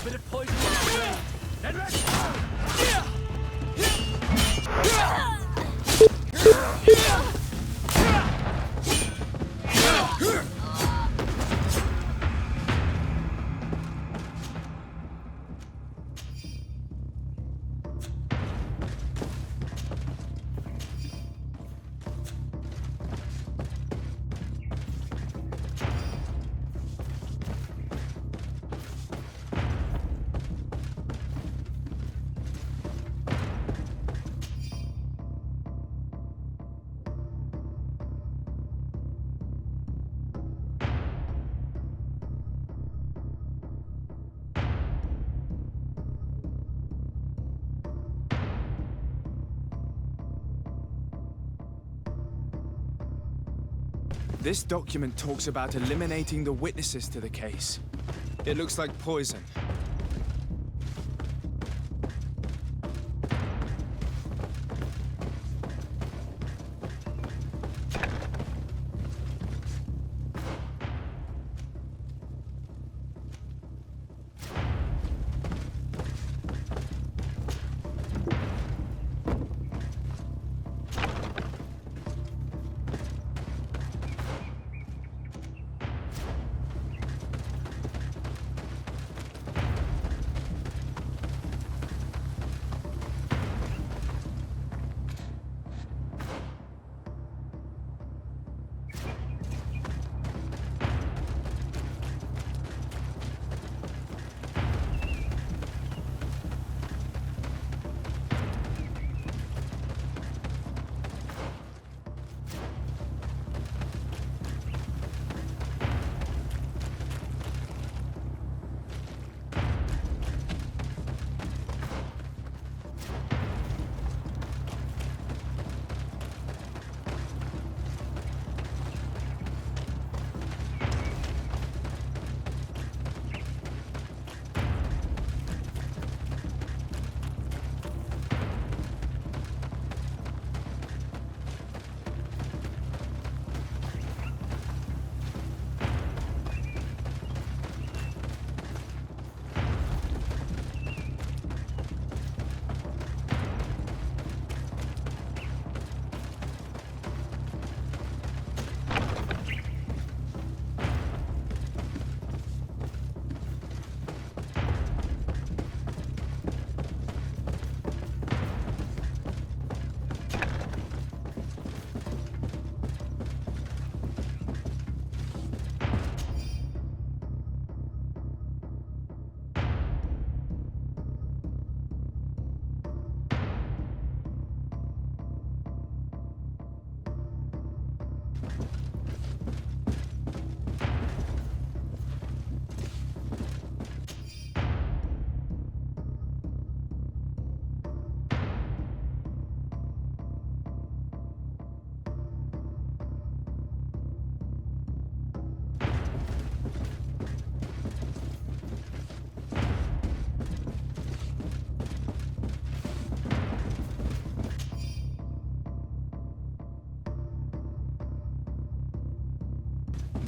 Bit of poison on my brain. And let's go! This document talks about eliminating the witnesses to the case. It looks like poison.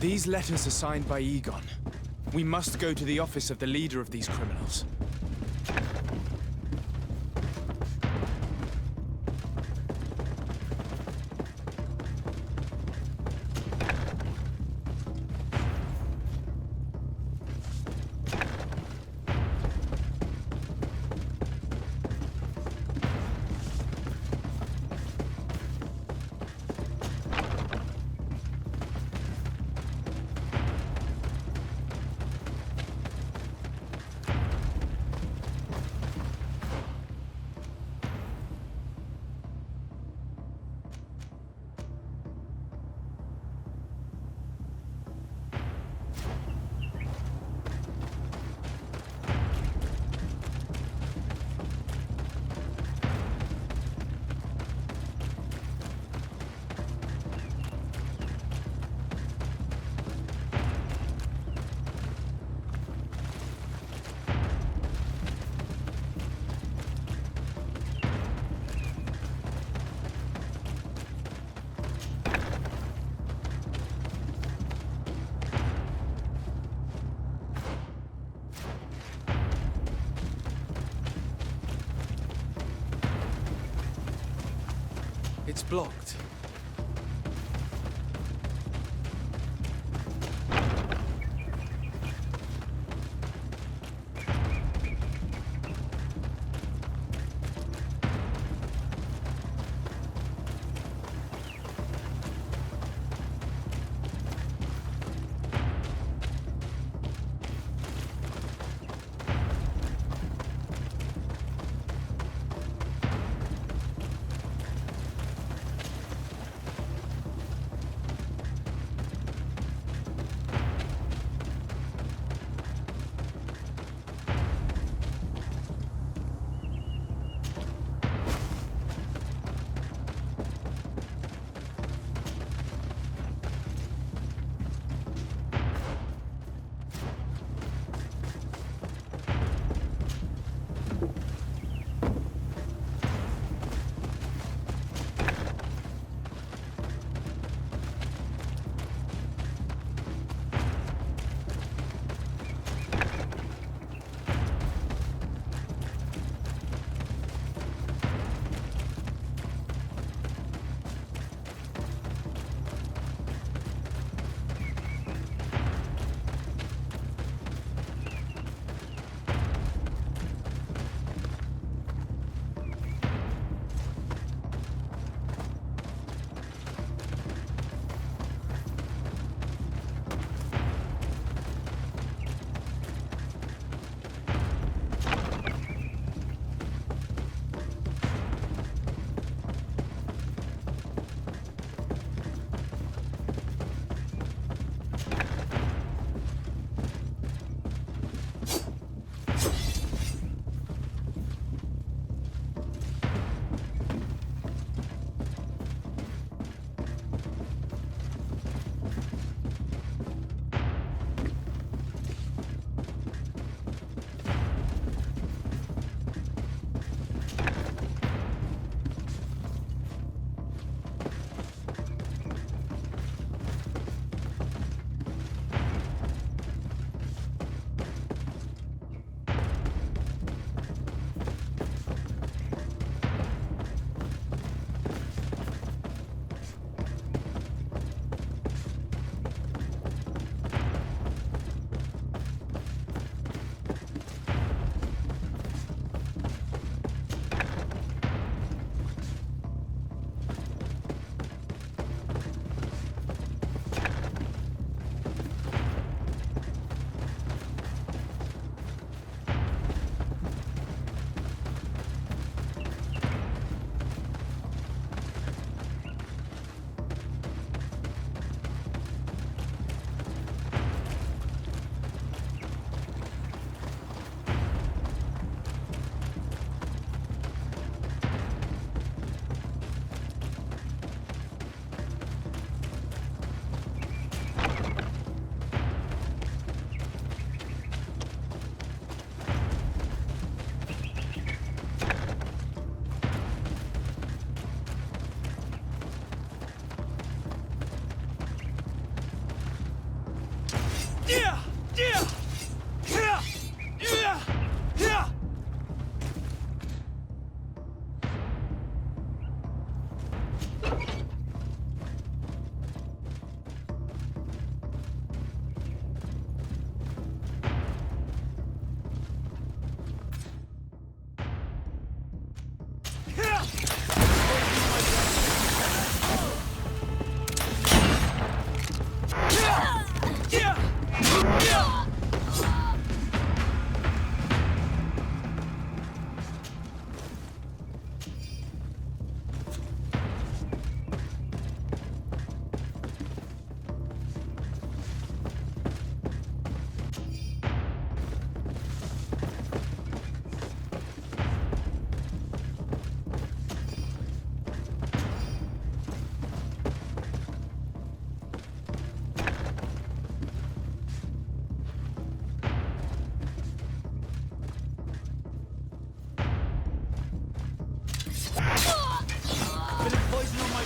These letters are signed by Egon. We must go to the office of the leader of these criminals. It's blocked.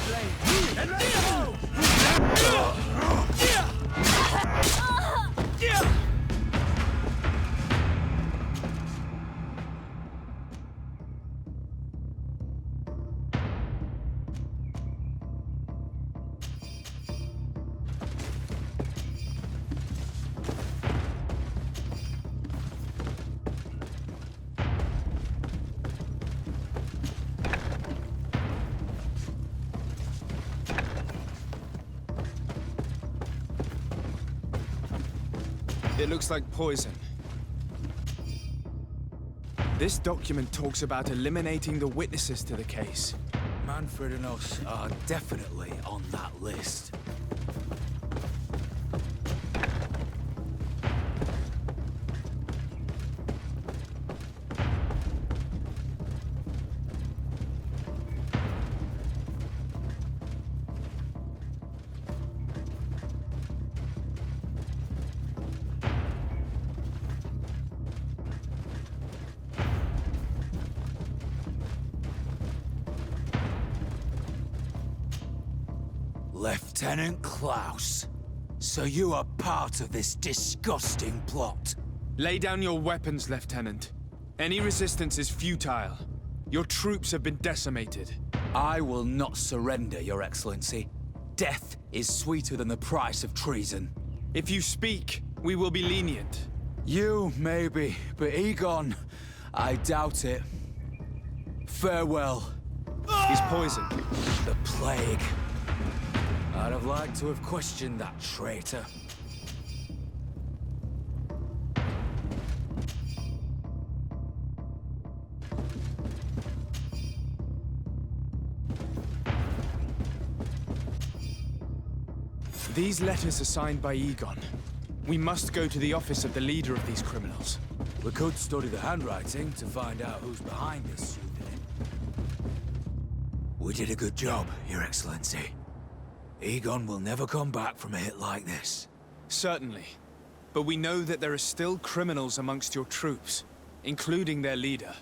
blade. And let go! It looks like poison. This document talks about eliminating the witnesses to the case. Manfred and us are definitely on that list. Lieutenant Klaus, so you are part of this disgusting plot. Lay down your weapons, Lieutenant. Any resistance is futile. Your troops have been decimated. I will not surrender, Your Excellency. Death is sweeter than the price of treason. If you speak, we will be lenient. You, maybe, but Egon, I doubt it. Farewell. He's poisoned. The plague. I'd have liked to have questioned that traitor. These letters are signed by Egon. We must go to the office of the leader of these criminals. We could study the handwriting to find out who's behind this pseudonym. We did a good job, Your Excellency. Egon will never come back from a hit like this. Certainly. But we know that there are still criminals amongst your troops, including their leader.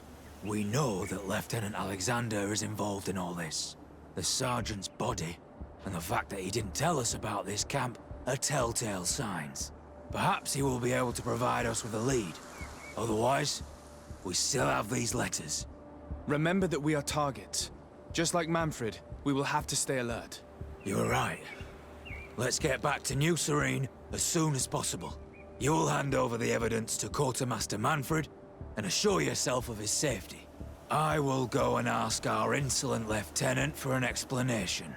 We know that Lieutenant Alexander is involved in all this. The sergeant's body, and the fact that he didn't tell us about this camp, are telltale signs. Perhaps he will be able to provide us with a lead. Otherwise, we still have these letters. Remember that we are targets. Just like Manfred, we will have to stay alert. You're right. Let's get back to New Serene as soon as possible. You'll hand over the evidence to Quartermaster Manfred and assure yourself of his safety. I will go and ask our insolent lieutenant for an explanation.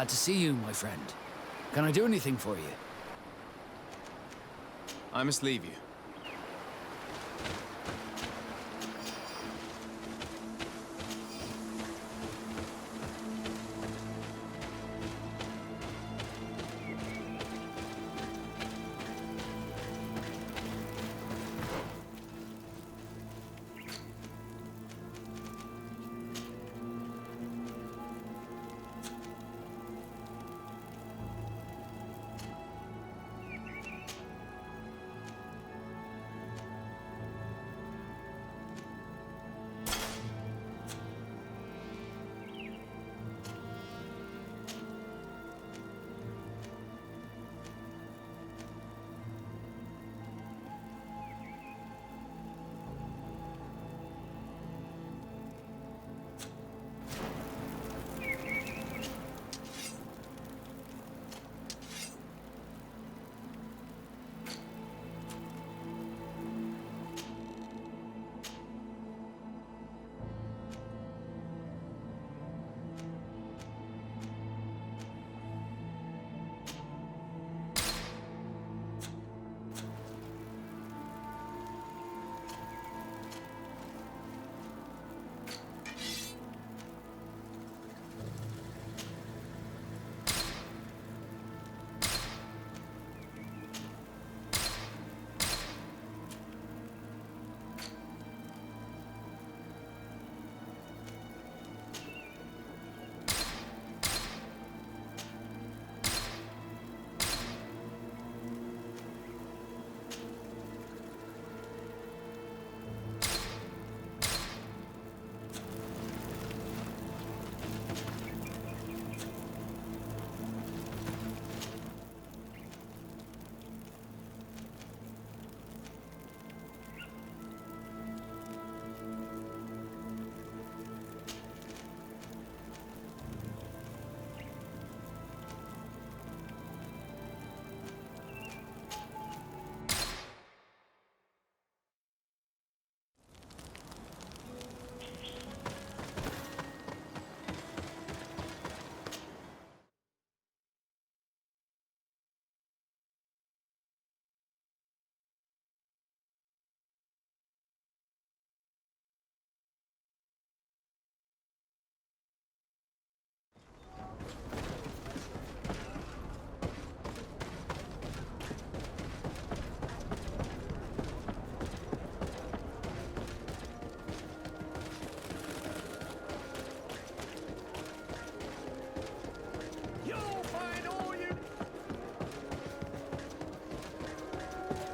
Glad to see you, my friend. Can I do anything for you? I must leave you.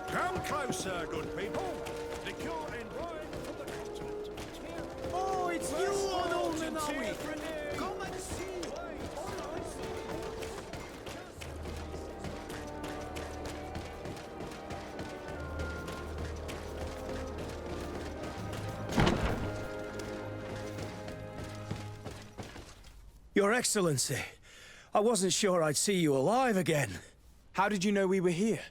Come closer, good people. Liqueur and wine from the continent. Oh, it's you on all the Nawi. Come and see. Your Excellency, I wasn't sure I'd see you alive again. How did you know we were here?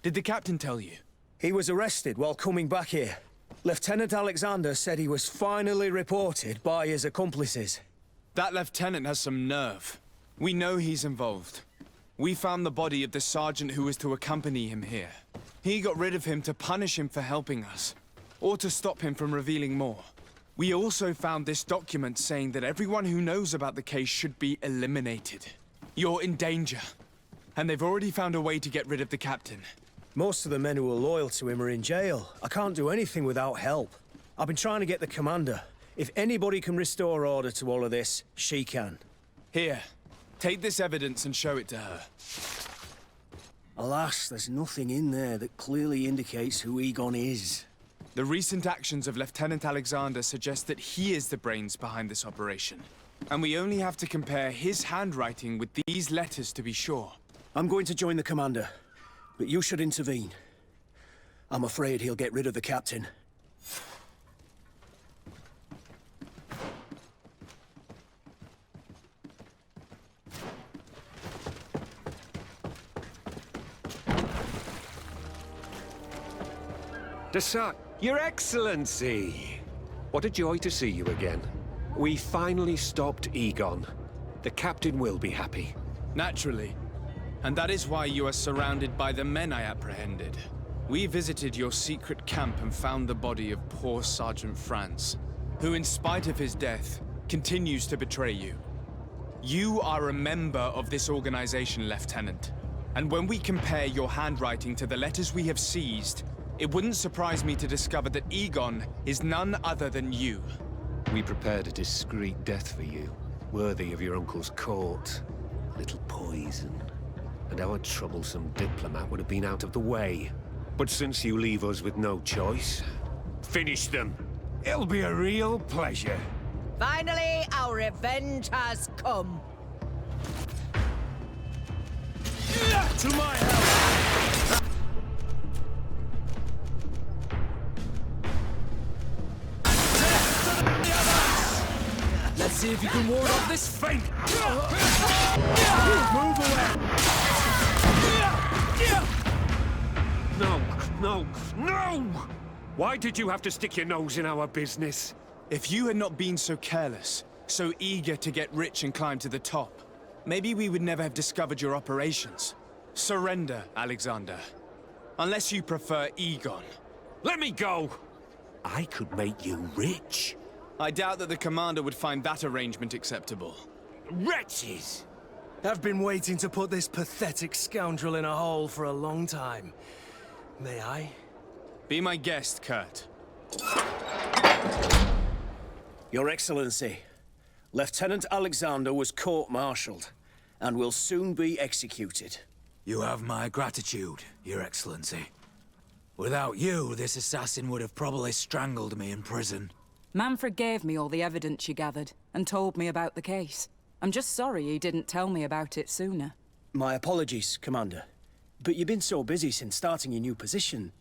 Did the captain tell you? He was arrested while coming back here. Lieutenant Alexander said he was finally reported by his accomplices. That lieutenant has some nerve. We know he's involved. We found the body of the sergeant who was to accompany him here. He got rid of him to punish him for helping us, or to stop him from revealing more. We also found this document saying that everyone who knows about the case should be eliminated. You're in danger, and they've already found a way to get rid of the captain. Most of the men who are loyal to him are in jail. I can't do anything without help. I've been trying to get the commander. If anybody can restore order to all of this, she can. Here, take this evidence and show it to her. Alas, there's nothing in there that clearly indicates who Egon is. The recent actions of Lieutenant Alexander suggest that he is the brains behind this operation. And we only have to compare his handwriting with these letters to be sure. I'm going to join the commander, but you should intervene. I'm afraid he'll get rid of the captain. Your Excellency! What a joy to see you again. We finally stopped Egon. The captain will be happy. Naturally. And that is why you are surrounded by the men I apprehended. We visited your secret camp and found the body of poor Sergeant Franz, who, in spite of his death, continues to betray you. You are a member of this organization, Lieutenant. And when we compare your handwriting to the letters we have seized, it wouldn't surprise me to discover that Egon is none other than you. We prepared a discreet death for you, worthy of your uncle's court. A little poison, and our troublesome diplomat would have been out of the way. But since you leave us with no choice, finish them. It'll be a real pleasure. Finally, our revenge has come. To my help! Let's see if you can ward off this fate! Move away! No, no, no! Why did you have to stick your nose in our business? If you had not been so careless, so eager to get rich and climb to the top, maybe we would never have discovered your operations. Surrender, Alexander. Unless you prefer Egon. Let me go! I could make you rich. I doubt that the commander would find that arrangement acceptable. Wretches! I've been waiting to put this pathetic scoundrel in a hole for a long time. May I? Be my guest, Kurt. Your Excellency, Lieutenant Alexander was court-martialed and will soon be executed. You have my gratitude, Your Excellency. Without you, this assassin would have probably strangled me in prison. Manfred gave me all the evidence you gathered and told me about the case. I'm just sorry he didn't tell me about it sooner. My apologies, Commander. But you've been so busy since starting your new position.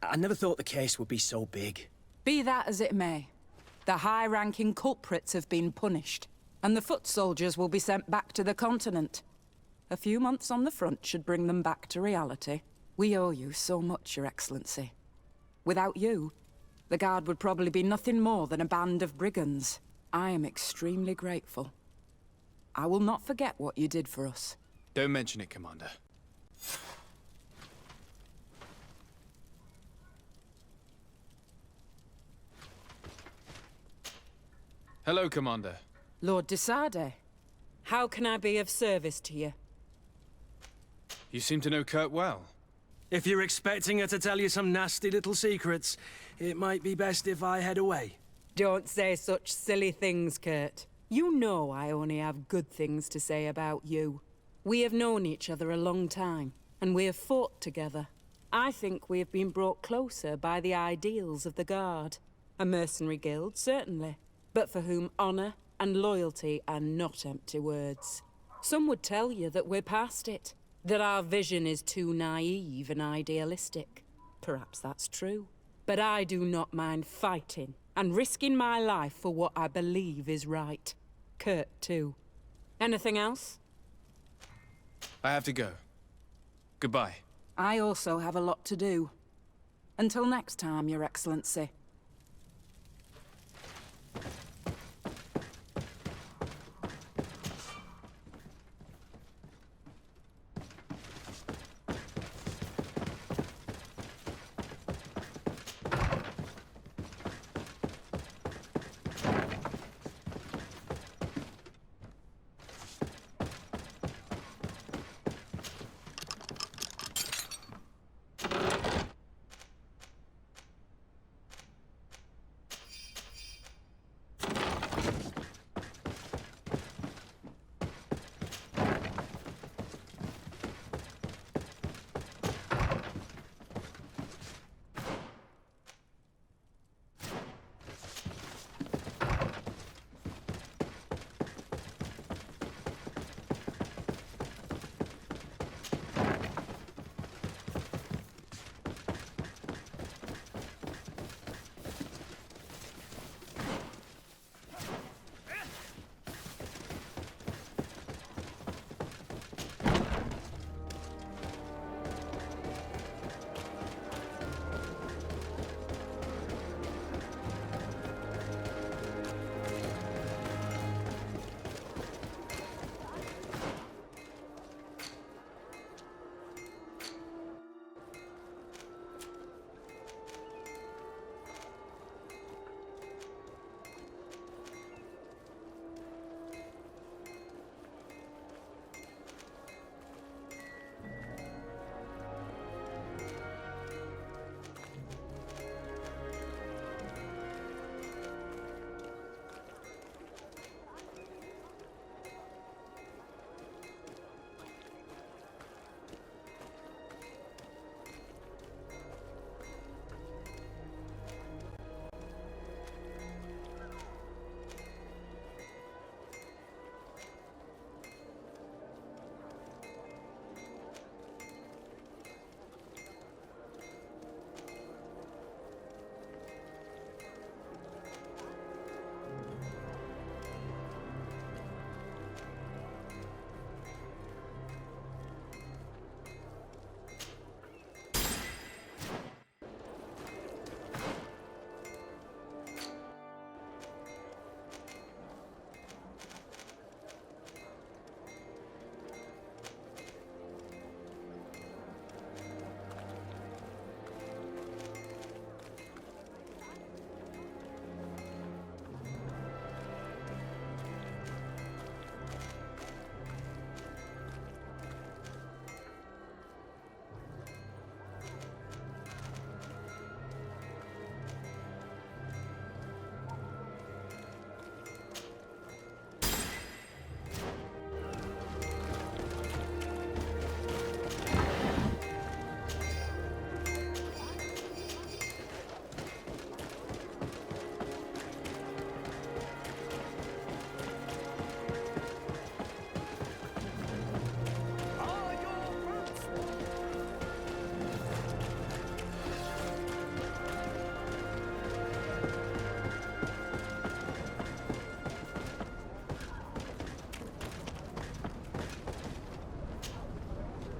I never thought the case would be so big. Be that as it may, the high-ranking culprits have been punished, and the foot soldiers will be sent back to the continent. A few months on the front should bring them back to reality. We owe you so much, Your Excellency. Without you, the Guard would probably be nothing more than a band of brigands. I am extremely grateful. I will not forget what you did for us. Don't mention it, Commander. Hello, Commander. Lord de Sade, how can I be of service to you? You seem to know Kurt well. If you're expecting her to tell you some nasty little secrets, it might be best if I head away. Don't say such silly things, Kurt. You know I only have good things to say about you. We have known each other a long time, and we have fought together. I think we have been brought closer by the ideals of the Guard. A mercenary guild, certainly, but for whom honor and loyalty are not empty words. Some would tell you that we're past it, that our vision is too naive and idealistic. Perhaps that's true. But I do not mind fighting and risking my life for what I believe is right. Kurt, too. Anything else? I have to go. Goodbye. I also have a lot to do. Until next time, Your Excellency.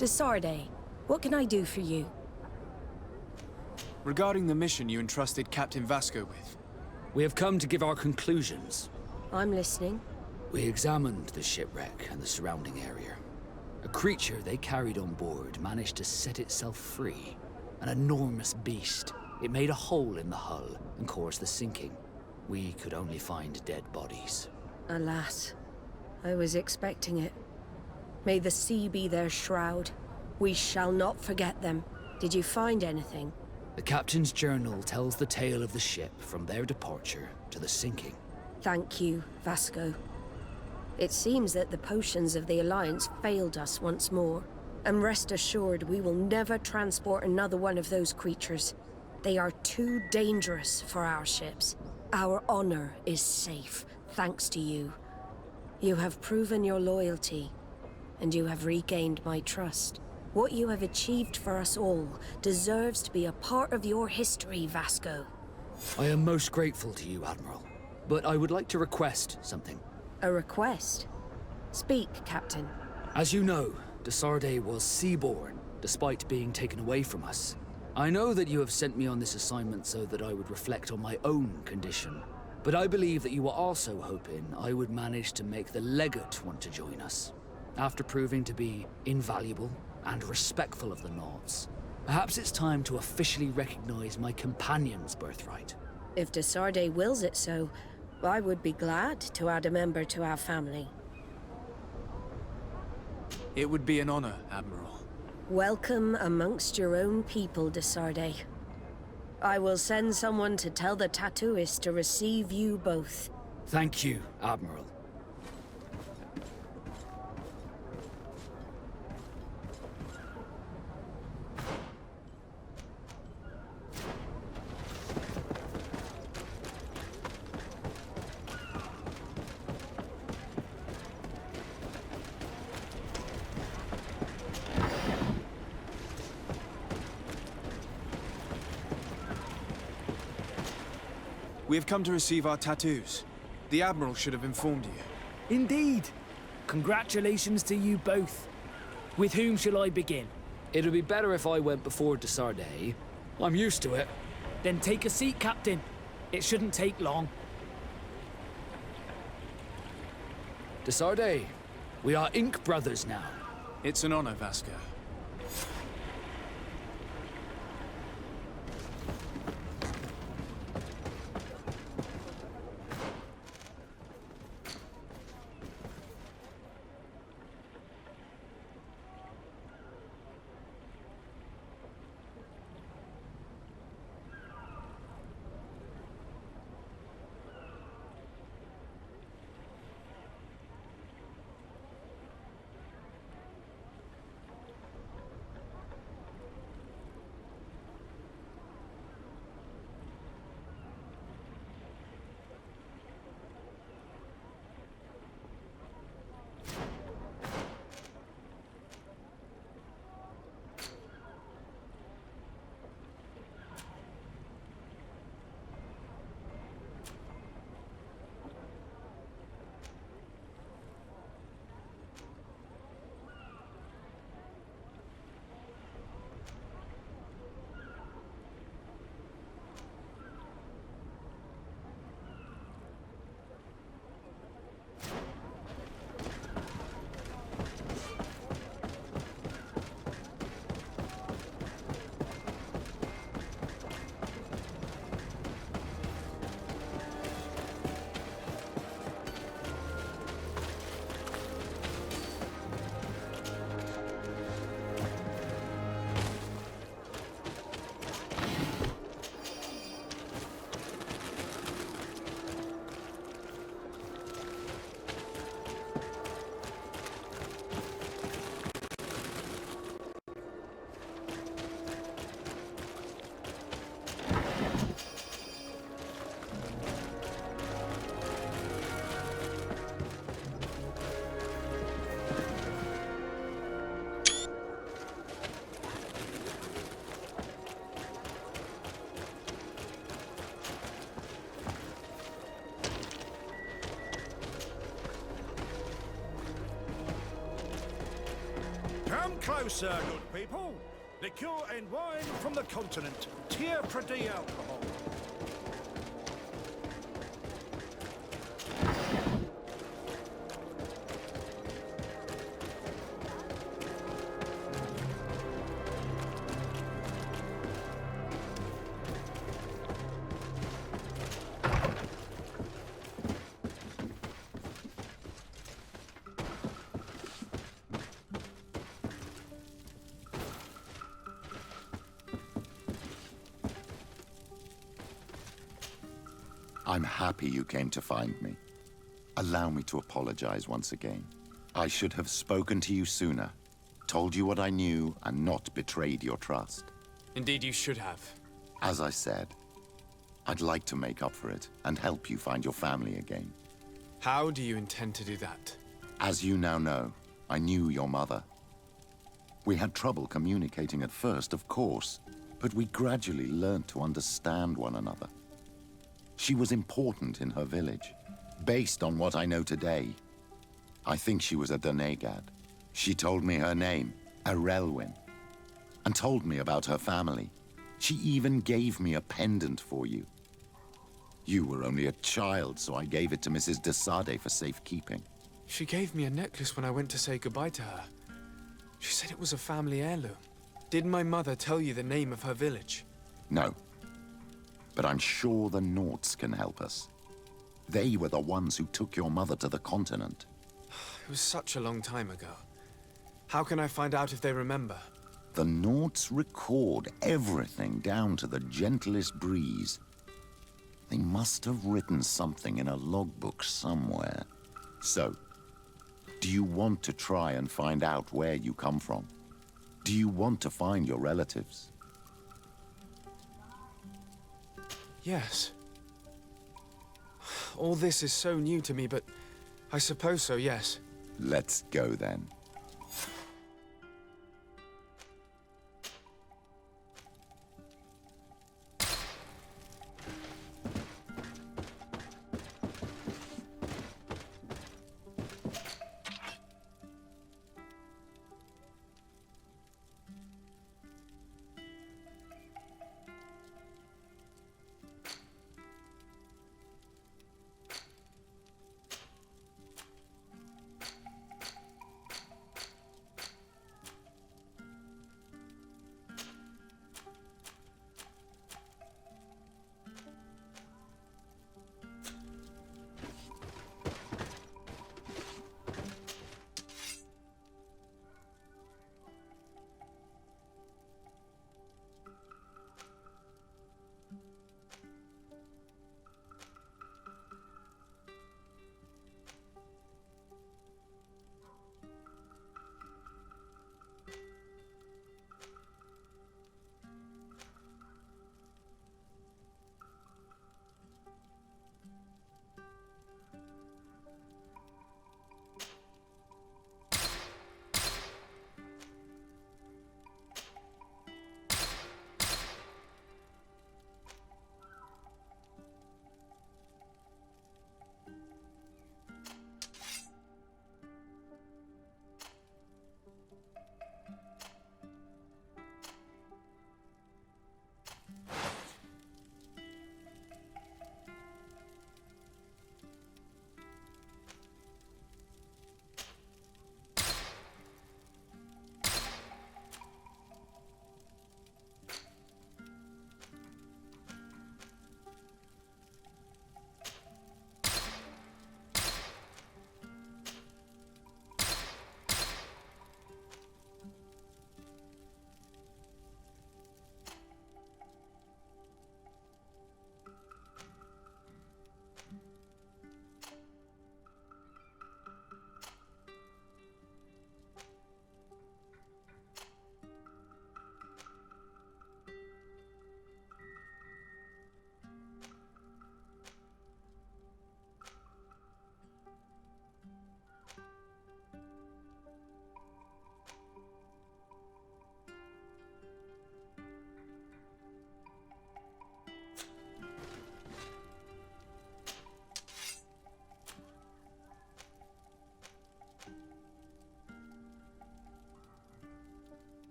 Desarde, what can I do for you? Regarding the mission you entrusted Captain Vasco with. We have come to give our conclusions. I'm listening. We examined the shipwreck and the surrounding area. A creature they carried on board managed to set itself free. An enormous beast. It made a hole in the hull and caused the sinking. We could only find dead bodies. Alas, I was expecting it. May the sea be their shroud. We shall not forget them. Did you find anything? The captain's journal tells the tale of the ship from their departure to the sinking. Thank you, Vasco. It seems that the potions of the Alliance failed us once more. And rest assured, we will never transport another one of those creatures. They are too dangerous for our ships. Our honor is safe, thanks to you. You have proven your loyalty, and you have regained my trust. What you have achieved for us all deserves to be a part of your history, Vasco. I am most grateful to you, Admiral. But I would like to request something. A request? Speak, Captain. As you know, Desarde was seaborn, despite being taken away from us. I know that you have sent me on this assignment so that I would reflect on my own condition. But I believe that you were also hoping I would manage to make the Legate want to join us. After proving to be invaluable and respectful of the Nauts, perhaps it's time to officially recognize my companion's birthright. If Desarde wills it so, I would be glad to add a member to our family. It would be an honor, Admiral. Welcome amongst your own people, Desarde. I will send someone to tell the tattooist to receive you both. Thank you, Admiral. We have come to receive our tattoos. The Admiral should have informed you. Indeed. Congratulations to you both. With whom shall I begin? It'd be better if I went before Desarde. I'm used to it. Then take a seat, Captain. It shouldn't take long. Desarde, we are Ink brothers now. It's an honor, Vasco. Come closer, good people. Liqueur and wine from the continent. Tier Pradi alcohol. I'm happy you came to find me. Allow me to apologize once again. I should have spoken to you sooner, told you what I knew, and not betrayed your trust. Indeed, you should have. As I said, I'd like to make up for it and help you find your family again. How do you intend to do that? As you now know, I knew your mother. We had trouble communicating at first, of course, but we gradually learned to understand one another. She was important in her village. Based on what I know today, I think she was a Donegad. She told me her name, Arelwyn, and told me about her family. She even gave me a pendant for you. You were only a child, so I gave it to Mrs. de Sade for safekeeping. She gave me a necklace when I went to say goodbye to her. She said it was a family heirloom. Did my mother tell you the name of her village? No. But I'm sure the Nauts can help us. They were the ones who took your mother to the continent. It was such a long time ago. How can I find out if they remember? The Nauts record everything down to the gentlest breeze. They must have written something in a logbook somewhere. So, do you want to try and find out where you come from? Do you want to find your relatives? Yes. All this is so new to me, but I suppose so, yes. Let's go then.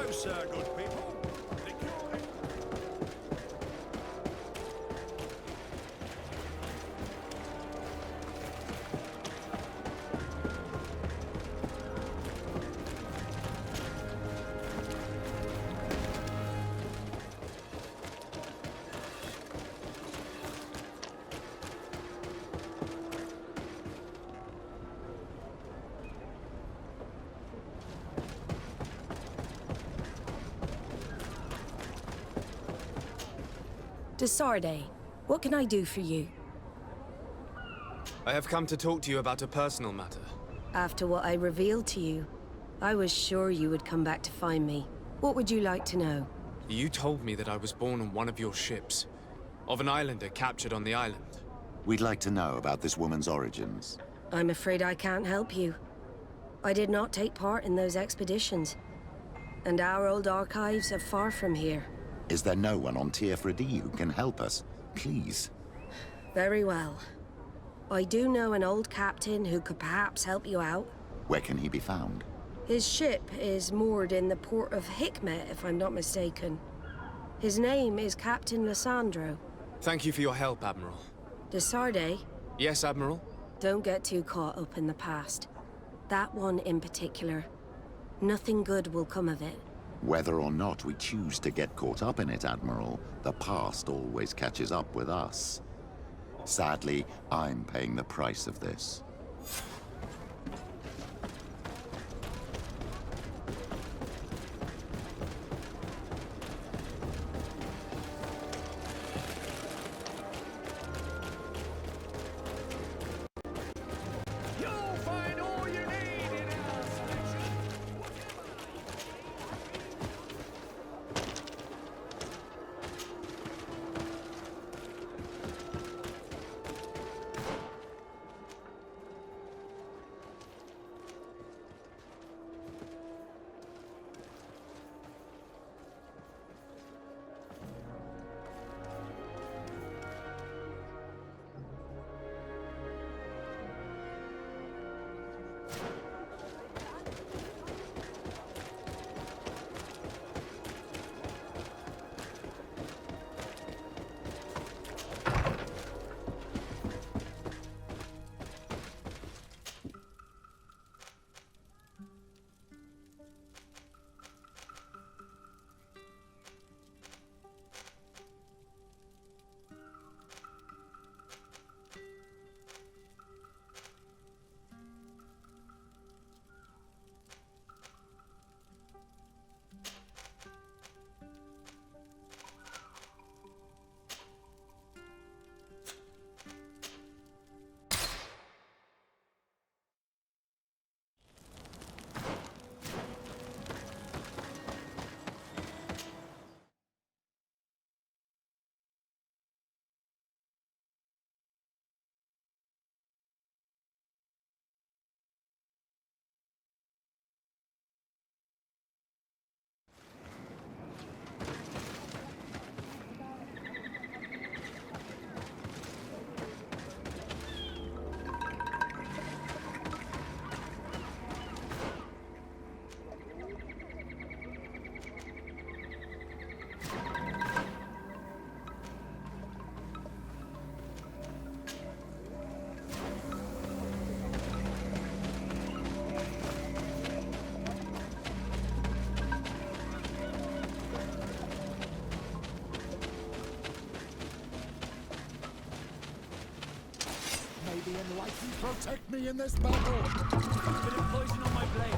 Closer, good people. Desarde, what can I do for you? I have come to talk to you about a personal matter. After what I revealed to you, I was sure you would come back to find me. What would you like to know? You told me that I was born on one of your ships, of an islander captured on the island. We'd like to know about this woman's origins. I'm afraid I can't help you. I did not take part in those expeditions. And our old archives are far from here. Is there no one on Tier-Fredy who can help us? Please. Very well. I do know an old captain who could perhaps help you out. Where can he be found? His ship is moored in the port of Hikmet, if I'm not mistaken. His name is Captain Lissandro. Thank you for your help, Admiral. Desarde? Yes, Admiral? Don't get too caught up in the past. That one in particular. Nothing good will come of it. Whether or not we choose to get caught up in it, Admiral, the past always catches up with us. Sadly, I'm paying the price of this. The enlightened protect me in this battle. A bit of poison on my blade.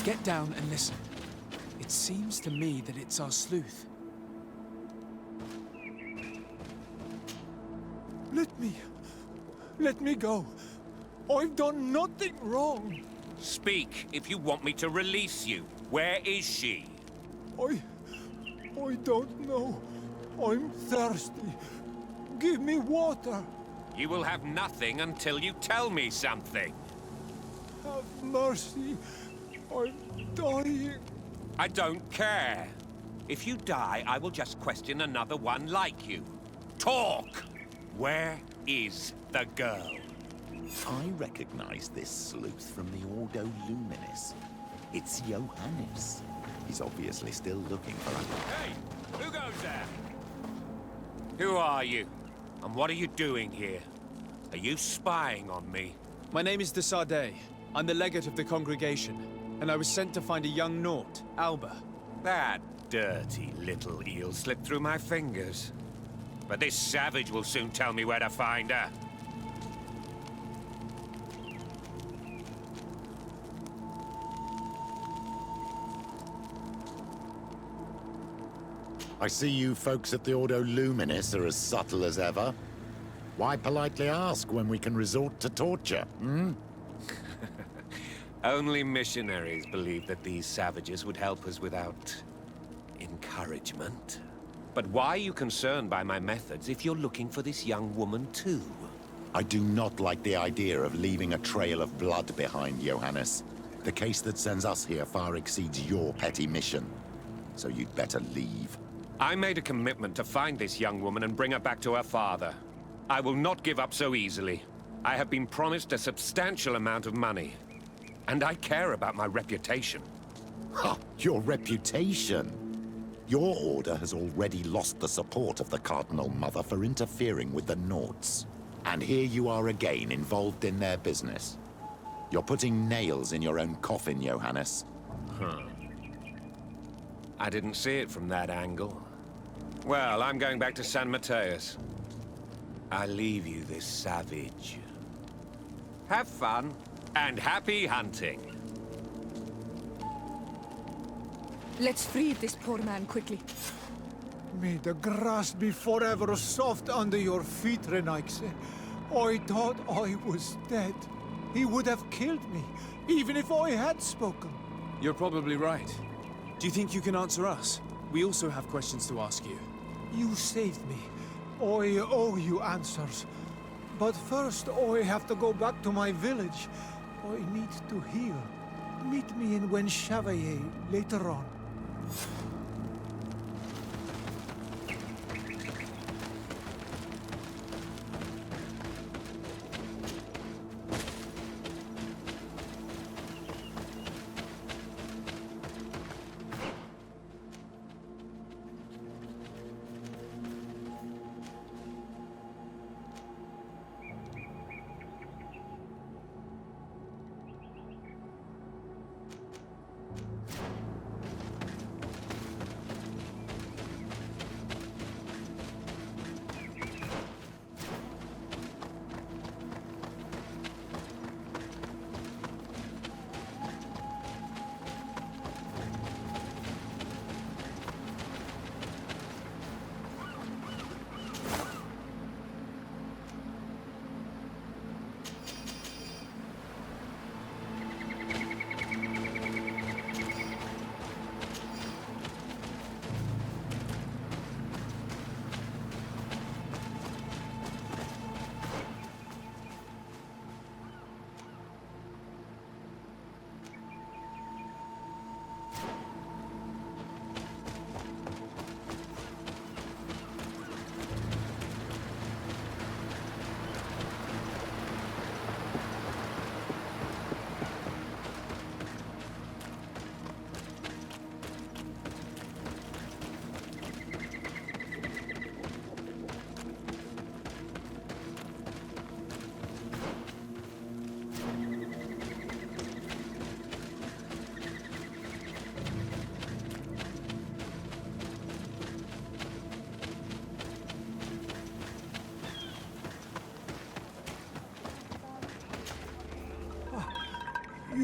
Get down and listen. It seems to me that it's our sleuth. Let me go. I've done nothing wrong. Speak if you want me to release you. Where is she? I don't know. I'm thirsty. Give me water. You will have nothing until you tell me something. Have mercy. I'm dying. I don't care. If you die, I will just question another one like you. Talk! Where is the girl? I recognize this sleuth from the Ordo Luminis. It's Johannes. He's obviously still looking for her. Hey! Who goes there? Who are you? And what are you doing here? Are you spying on me? My name is de Sardet. I'm the legate of the congregation, and I was sent to find a young Naut, Alba. That dirty little eel slipped through my fingers. But this savage will soon tell me where to find her. I see you folks at the Ordo Luminis are as subtle as ever. Why politely ask when we can resort to torture, hmm? Only missionaries believe that these savages would help us without encouragement. But why are you concerned by my methods if you're looking for this young woman too? I do not like the idea of leaving a trail of blood behind, Johannes. The case that sends us here far exceeds your petty mission. So you'd better leave. I made a commitment to find this young woman and bring her back to her father. I will not give up so easily. I have been promised a substantial amount of money. And I care about my reputation. Ha! Your reputation? Your order has already lost the support of the Cardinal Mother for interfering with the Nauts. And here you are again, involved in their business. You're putting nails in your own coffin, Johannes. Huh. I didn't see it from that angle. Well, I'm going back to San Mateus. I leave you this savage. Have fun, and happy hunting. Let's free this poor man quickly. May the grass be forever soft under your feet, Renaix. I thought I was dead. He would have killed me, even if I had spoken. You're probably right. Do you think you can answer us? We also have questions to ask you. You saved me. I owe you answers. But first, I have to go back to my village. I need to heal. Meet me in Chevalier later on.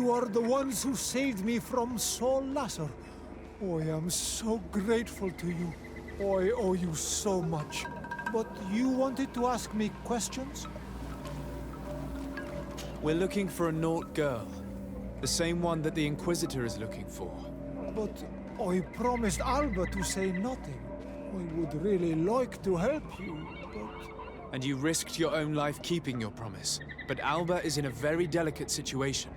You are the ones who saved me from Saul Lasser. I am so grateful to you. I owe you so much. But you wanted to ask me questions? We're looking for a Naut girl. The same one that the Inquisitor is looking for. But I promised Alba to say nothing. I would really like to help you, but... And you risked your own life keeping your promise. But Alba is in a very delicate situation.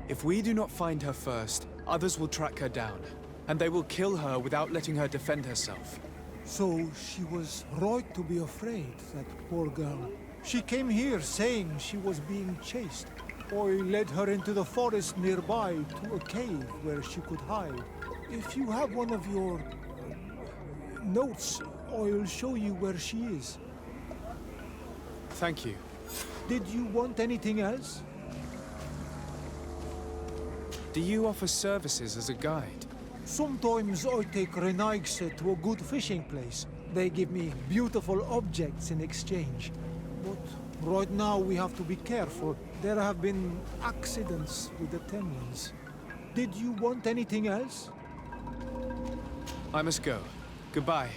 If we do not find her first, others will track her down. And they will kill her without letting her defend herself. So she was right to be afraid, that poor girl. She came here saying she was being chased. I led her into the forest nearby to a cave where she could hide. If you have one of your... notes, I'll show you where she is. Thank you. Did you want anything else? Do you offer services as a guide? Sometimes I take Renaigse to a good fishing place. They give me beautiful objects in exchange. But right now we have to be careful. There have been accidents with the Temlins. Did you want anything else? I must go. Goodbye.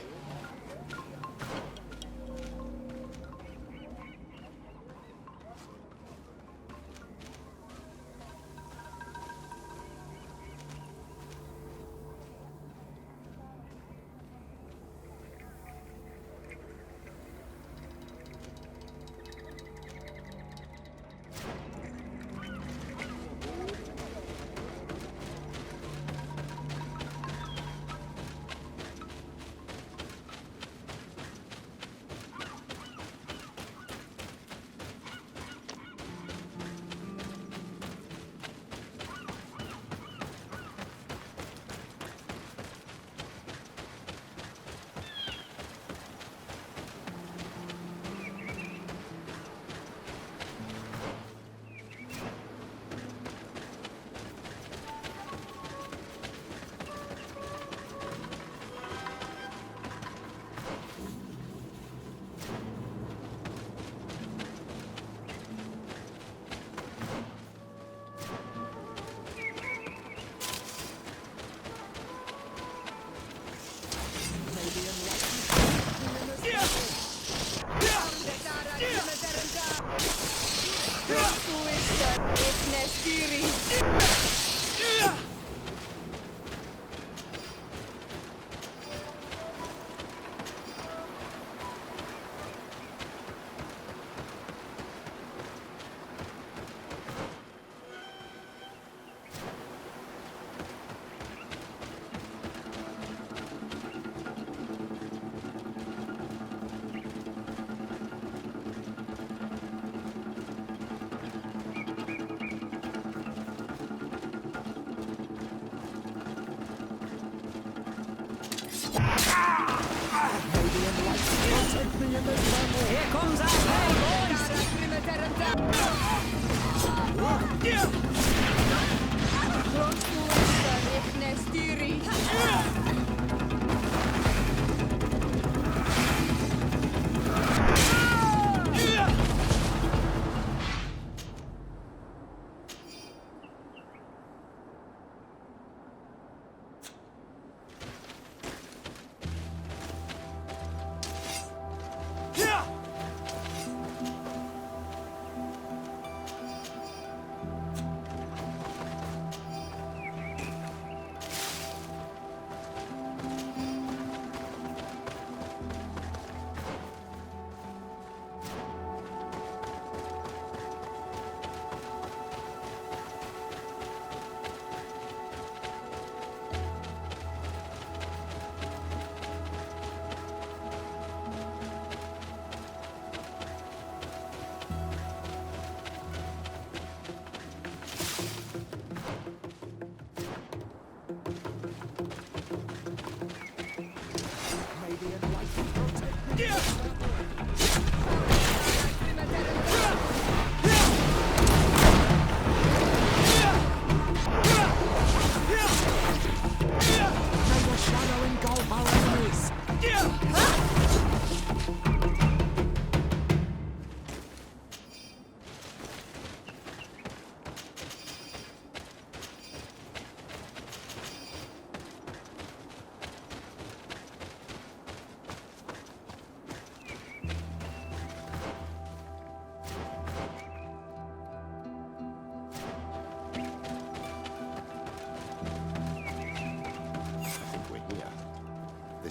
Here comes our play, boys!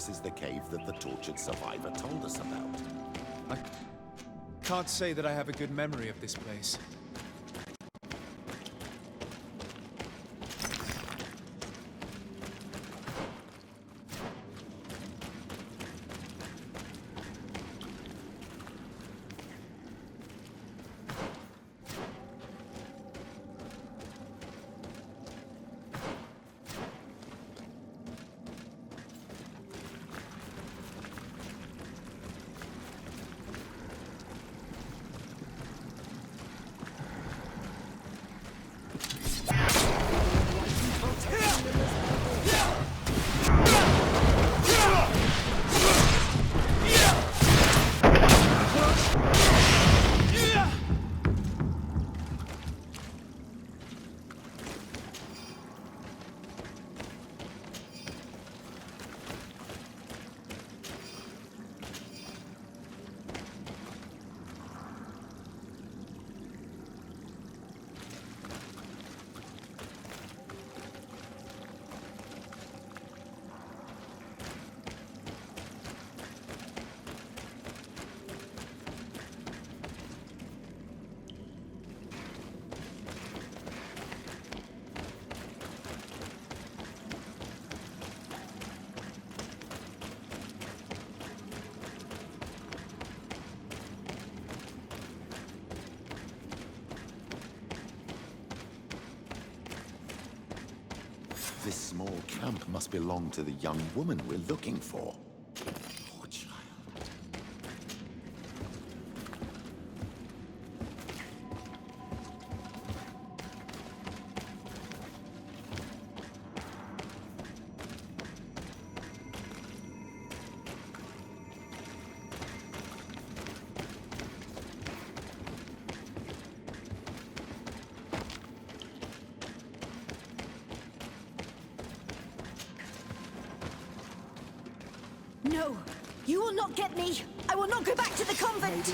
this is the cave that the tortured survivor told us about. I can't say that I have a good memory of this place. This small camp must belong to the young woman we're looking for. Poor child. No! You will not get me! I will not go back to the convent!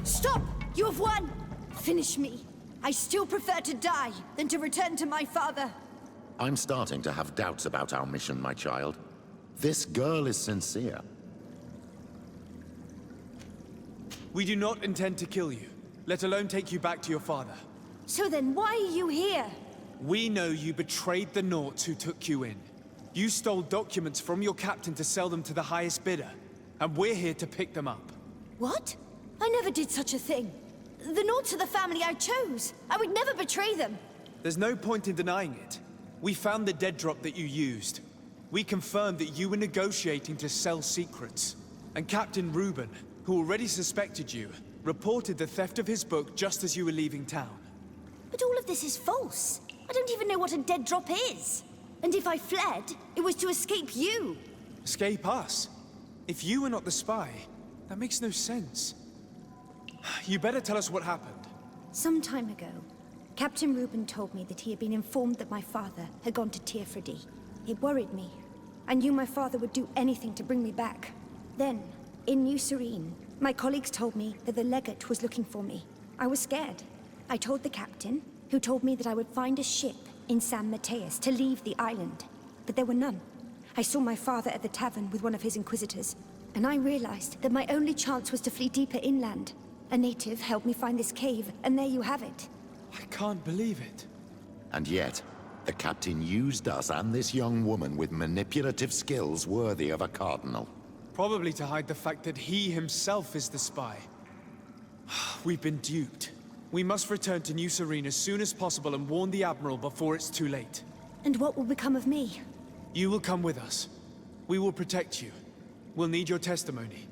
Stop! You have won! Finish me. I still prefer to die than to return to my father. I'm starting to have doubts about our mission, my child. This girl is sincere. We do not intend to kill you, let alone take you back to your father. So then why are you here? We know you betrayed the Nauts who took you in. You stole documents from your captain to sell them to the highest bidder, and we're here to pick them up. What? I never did such a thing. The Nauts are the family I chose. I would never betray them. There's no point in denying it. We found the dead drop that you used. We confirmed that you were negotiating to sell secrets. And Captain Reuben, who already suspected you, reported the theft of his book just as you were leaving town. But all of this is false. I don't even know what a dead drop is. And if I fled, it was to escape you. Escape us? If you were not the spy, that makes no sense. You better tell us what happened. Some time ago, Captain Reuben told me that he had been informed that my father had gone to Teerfredi. It worried me. I knew my father would do anything to bring me back. Then, in New Serene, my colleagues told me that the legate was looking for me. I was scared. I told the captain, who told me that I would find a ship in San Mateus to leave the island. But there were none. I saw my father at the tavern with one of his inquisitors, and I realized that my only chance was to flee deeper inland. A native helped me find this cave, and there you have it. I can't believe it. And yet, the captain used us and this young woman with manipulative skills worthy of a cardinal. Probably to hide the fact that he himself is the spy. We've been duped. We must return to New Serene as soon as possible and warn the Admiral before it's too late. And what will become of me? You will come with us. We will protect you. We'll need your testimony.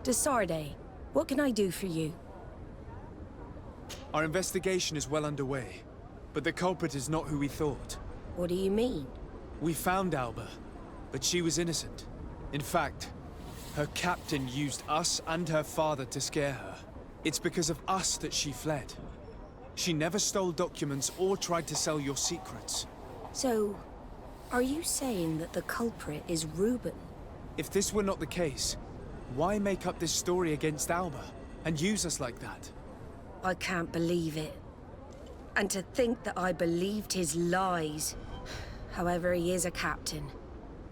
Desarde, what can I do for you? Our investigation is well underway, but the culprit is not who we thought. What do you mean? We found Alba, but she was innocent. In fact, her captain used us and her father to scare her. It's because of us that she fled. She never stole documents or tried to sell your secrets. So, are you saying that the culprit is Reuben? If this were not the case, why make up this story against Alba and use us like that? I can't believe it. And to think that I believed his lies. However, he is a captain.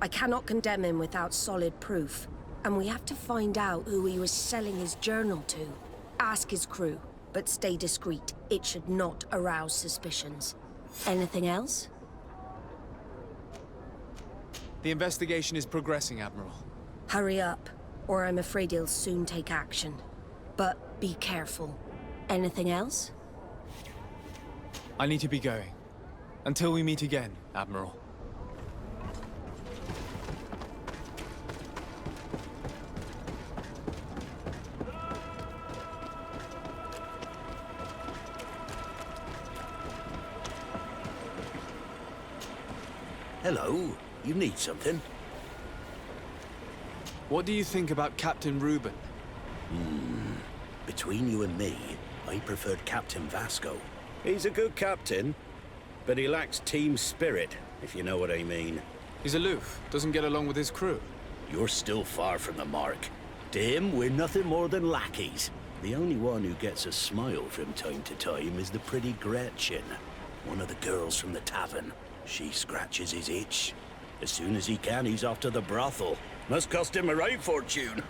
I cannot condemn him without solid proof. And we have to find out who he was selling his journal to. Ask his crew, but stay discreet. It should not arouse suspicions. Anything else? The investigation is progressing, Admiral. Hurry up, or I'm afraid he'll soon take action. But be careful. Anything else? I need to be going. Until we meet again, Admiral. Hello. You need something? What do you think about Captain Reuben? Between you and me, I preferred Captain Vasco. He's a good captain, but he lacks team spirit, if you know what I mean. He's aloof, doesn't get along with his crew. You're still far from the mark. To him, we're nothing more than lackeys. The only one who gets a smile from time to time is the pretty Gretchen, one of the girls from the tavern. She scratches his itch. As soon as he can, he's off to the brothel. Must cost him a right fortune.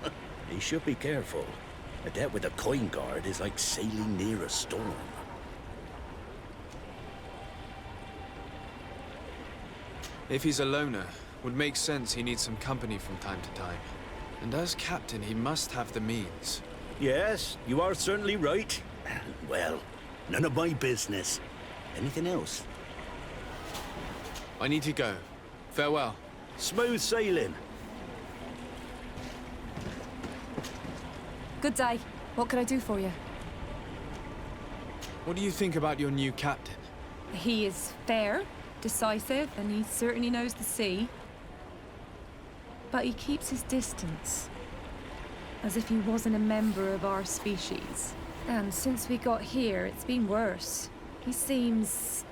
He should be careful. A debt with a coin guard is like sailing near a storm. If he's a loner, would make sense he needs some company from time to time. And as captain, he must have the means. Yes, you are certainly right. Well, none of my business. Anything else? I need to go. Farewell. Smooth sailing. Good day. What can I do for you? What do you think about your new captain? He is fair, decisive, and he certainly knows the sea. But he keeps his distance. As if he wasn't a member of our species. And since we got here, it's been worse. He seems...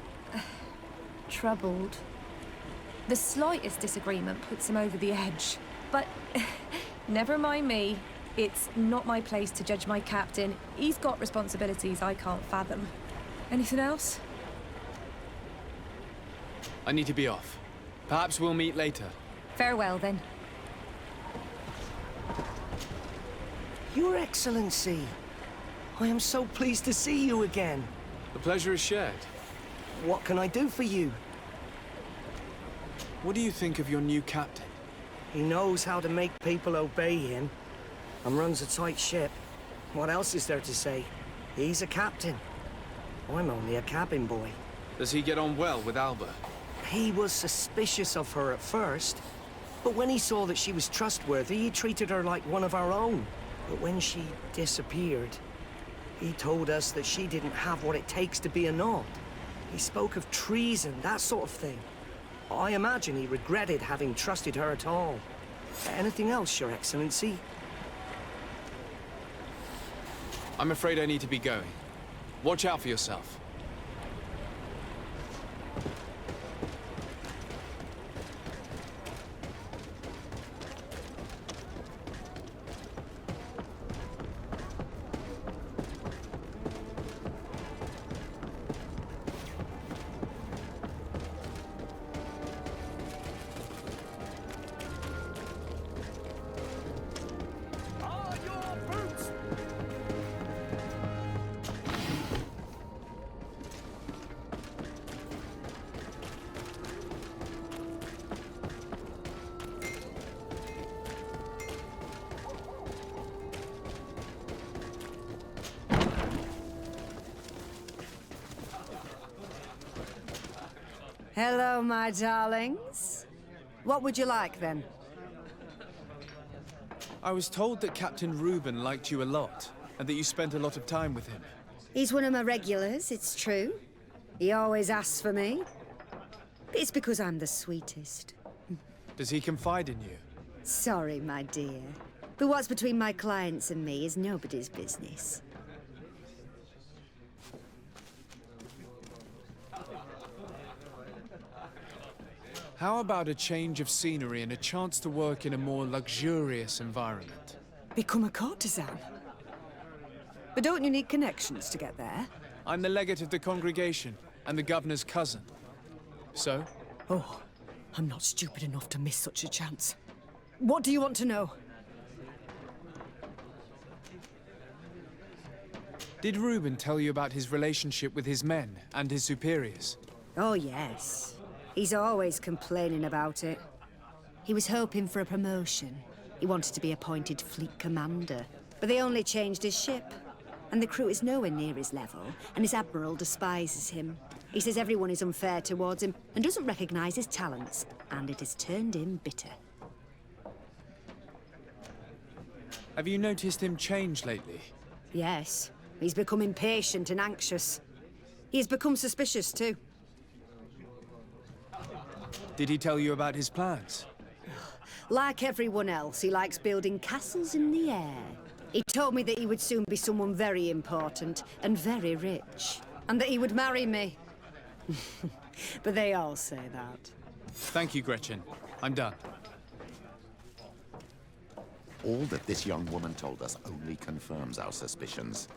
troubled. The slightest disagreement puts him over the edge. But never mind me. It's not my place to judge my captain. He's got responsibilities I can't fathom. Anything else? I need to be off. Perhaps we'll meet later. Farewell, then. Your Excellency, I am so pleased to see you again. The pleasure is shared. What can I do for you? What do you think of your new captain? He knows how to make people obey him, and runs a tight ship. What else is there to say? He's a captain. I'm only a cabin boy. Does he get on well with Alba? He was suspicious of her at first, but when he saw that she was trustworthy, he treated her like one of our own. But when she disappeared, he told us that she didn't have what it takes to be a Nod. He spoke of treason, that sort of thing. I imagine he regretted having trusted her at all. Anything else, Your Excellency? I'm afraid I need to be going. Watch out for yourself. Hello, my darlings. What would you like, then? I was told that Captain Reuben liked you a lot, and that you spent a lot of time with him. He's one of my regulars, it's true. He always asks for me. It's because I'm the sweetest. Does he confide in you? Sorry, my dear. But what's between my clients and me is nobody's business. How about a change of scenery and a chance to work in a more luxurious environment? Become a courtesan? But don't you need connections to get there? I'm the legate of the congregation, and the governor's cousin. So? Oh, I'm not stupid enough to miss such a chance. What do you want to know? Did Reuben tell you about his relationship with his men and his superiors? Oh, yes. He's always complaining about it. He was hoping for a promotion. He wanted to be appointed fleet commander. But they only changed his ship. And the crew is nowhere near his level, and his admiral despises him. He says everyone is unfair towards him and doesn't recognize his talents, and it has turned him bitter. Have you noticed him change lately? Yes. He's become impatient and anxious. He has become suspicious, too. Did he tell you about his plans? Like everyone else, he likes building castles in the air. He told me that he would soon be someone very important and very rich, and that he would marry me. But they all say that. Thank you, Gretchen. I'm done. All that this young woman told us only confirms our suspicions.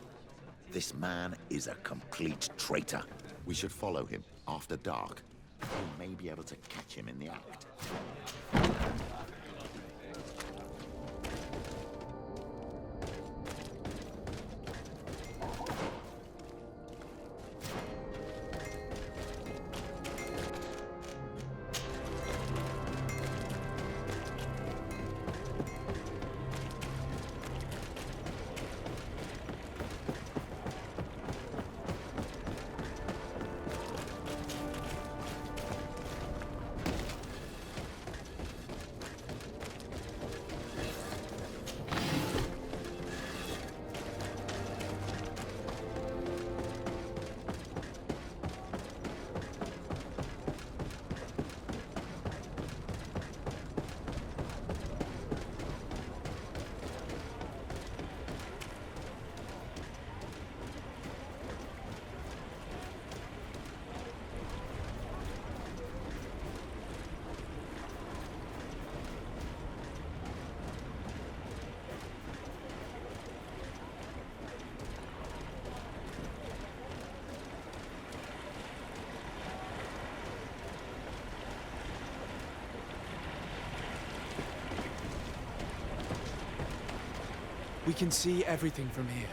This man is a complete traitor. We should follow him after dark. We may be able to catch him in the act. We can see everything from here.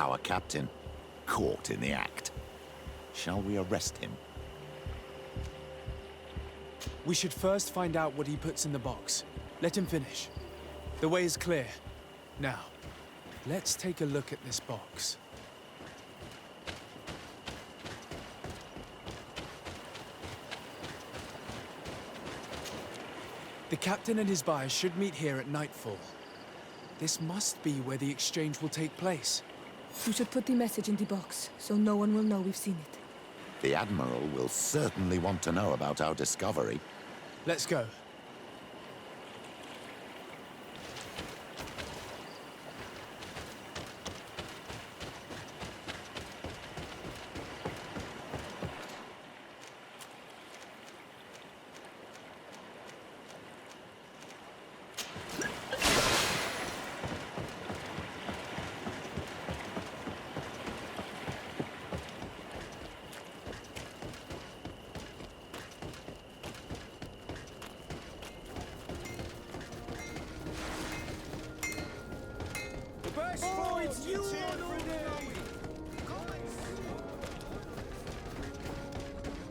Our captain, caught in the act. Shall we arrest him? We should first find out what he puts in the box. Let him finish. The way is clear. Now, let's take a look at this box. The captain and his buyer should meet here at nightfall. This must be where the exchange will take place. You should put the message in the box, so no one will know we've seen it. The Admiral will certainly want to know about our discovery. Let's go.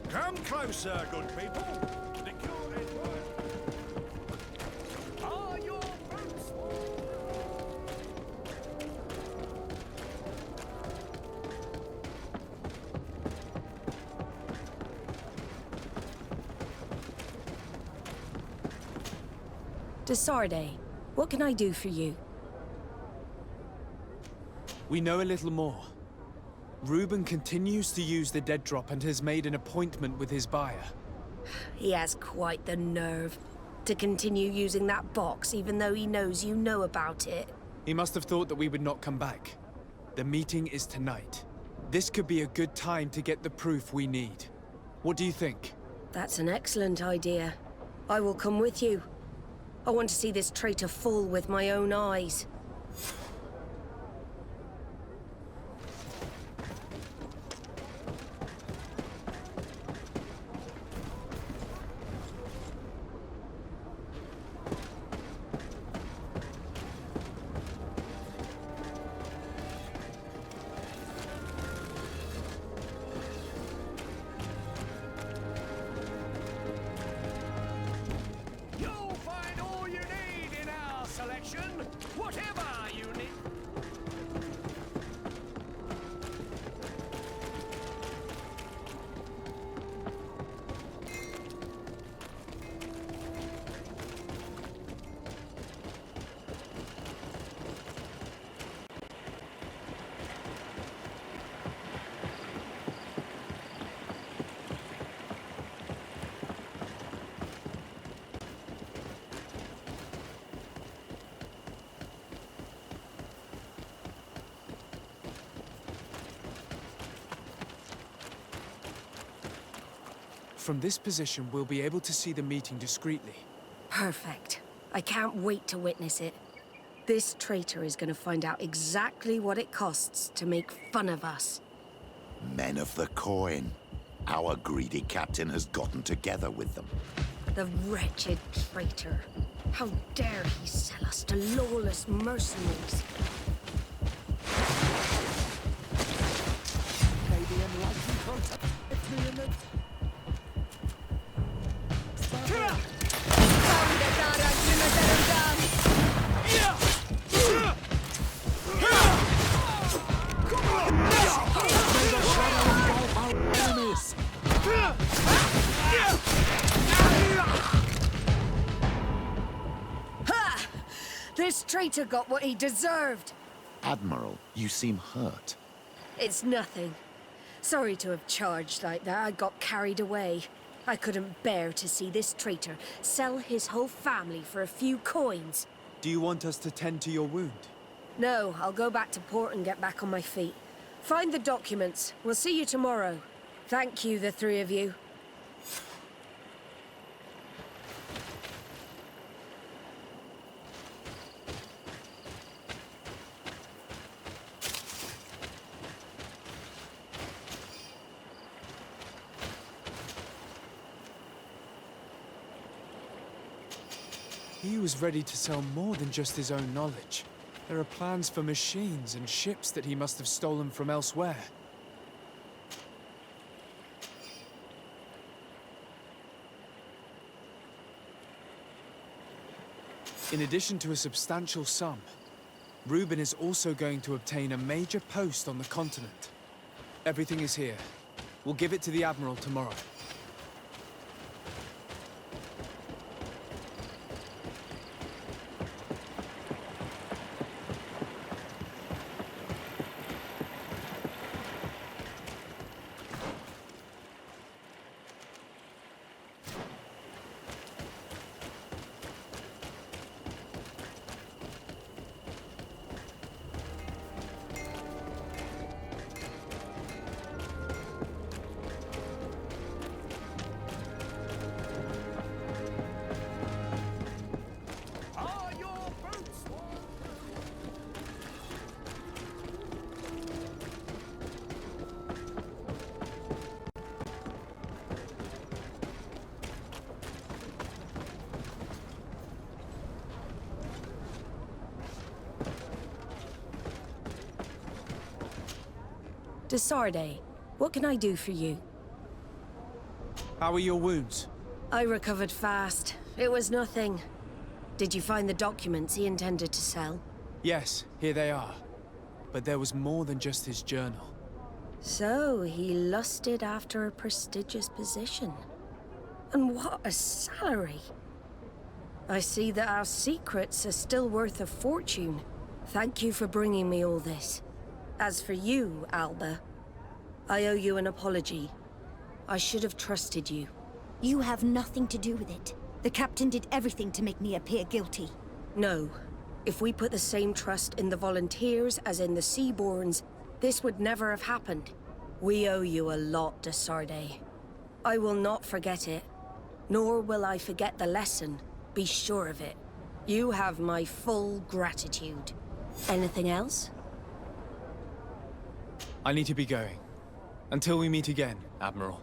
Come closer, good people. The cure is Are your boots? Desarde, what can I do for you? We know a little more. Reuben continues to use the dead drop and has made an appointment with his buyer. He has quite the nerve to continue using that box even though he knows you know about it. He must have thought that we would not come back. The meeting is tonight. This could be a good time to get the proof we need. What do you think? That's an excellent idea. I will come with you. I want to see this traitor fall with my own eyes. You'll find all you need in our selection, whatever you need. From this position, we'll be able to see the meeting discreetly. Perfect. I can't wait to witness it. This traitor is going to find out exactly what it costs to make fun of us. Men of the coin. Our greedy captain has gotten together with them. The wretched traitor. How dare he sell us to lawless mercenaries? Maybe enlightened protest me in the... Ha! This traitor got what he deserved. Admiral, you seem hurt. It's nothing. Sorry to have charged like that. I got carried away. I couldn't bear to see this traitor sell his whole family for a few coins. Do you want us to tend to your wound? No, I'll go back to port and get back on my feet. Find the documents. We'll see you tomorrow. Thank you, the three of you. He was ready to sell more than just his own knowledge. There are plans for machines and ships that he must have stolen from elsewhere. In addition to a substantial sum, Reuben is also going to obtain a major post on the continent. Everything is here. We'll give it to the Admiral tomorrow. Desarde, what can I do for you? How are your wounds? I recovered fast. It was nothing. Did you find the documents he intended to sell? Yes, here they are. But there was more than just his journal. So, he lusted after a prestigious position. And what a salary! I see that our secrets are still worth a fortune. Thank you for bringing me all this. As for you, Alba, I owe you an apology. I should have trusted you. You have nothing to do with it. The captain did everything to make me appear guilty. No. If we put the same trust in the volunteers as in the Seaborns, this would never have happened. We owe you a lot, Desarde. I will not forget it. Nor will I forget the lesson. Be sure of it. You have my full gratitude. Anything else? I need to be going. Until we meet again, Admiral.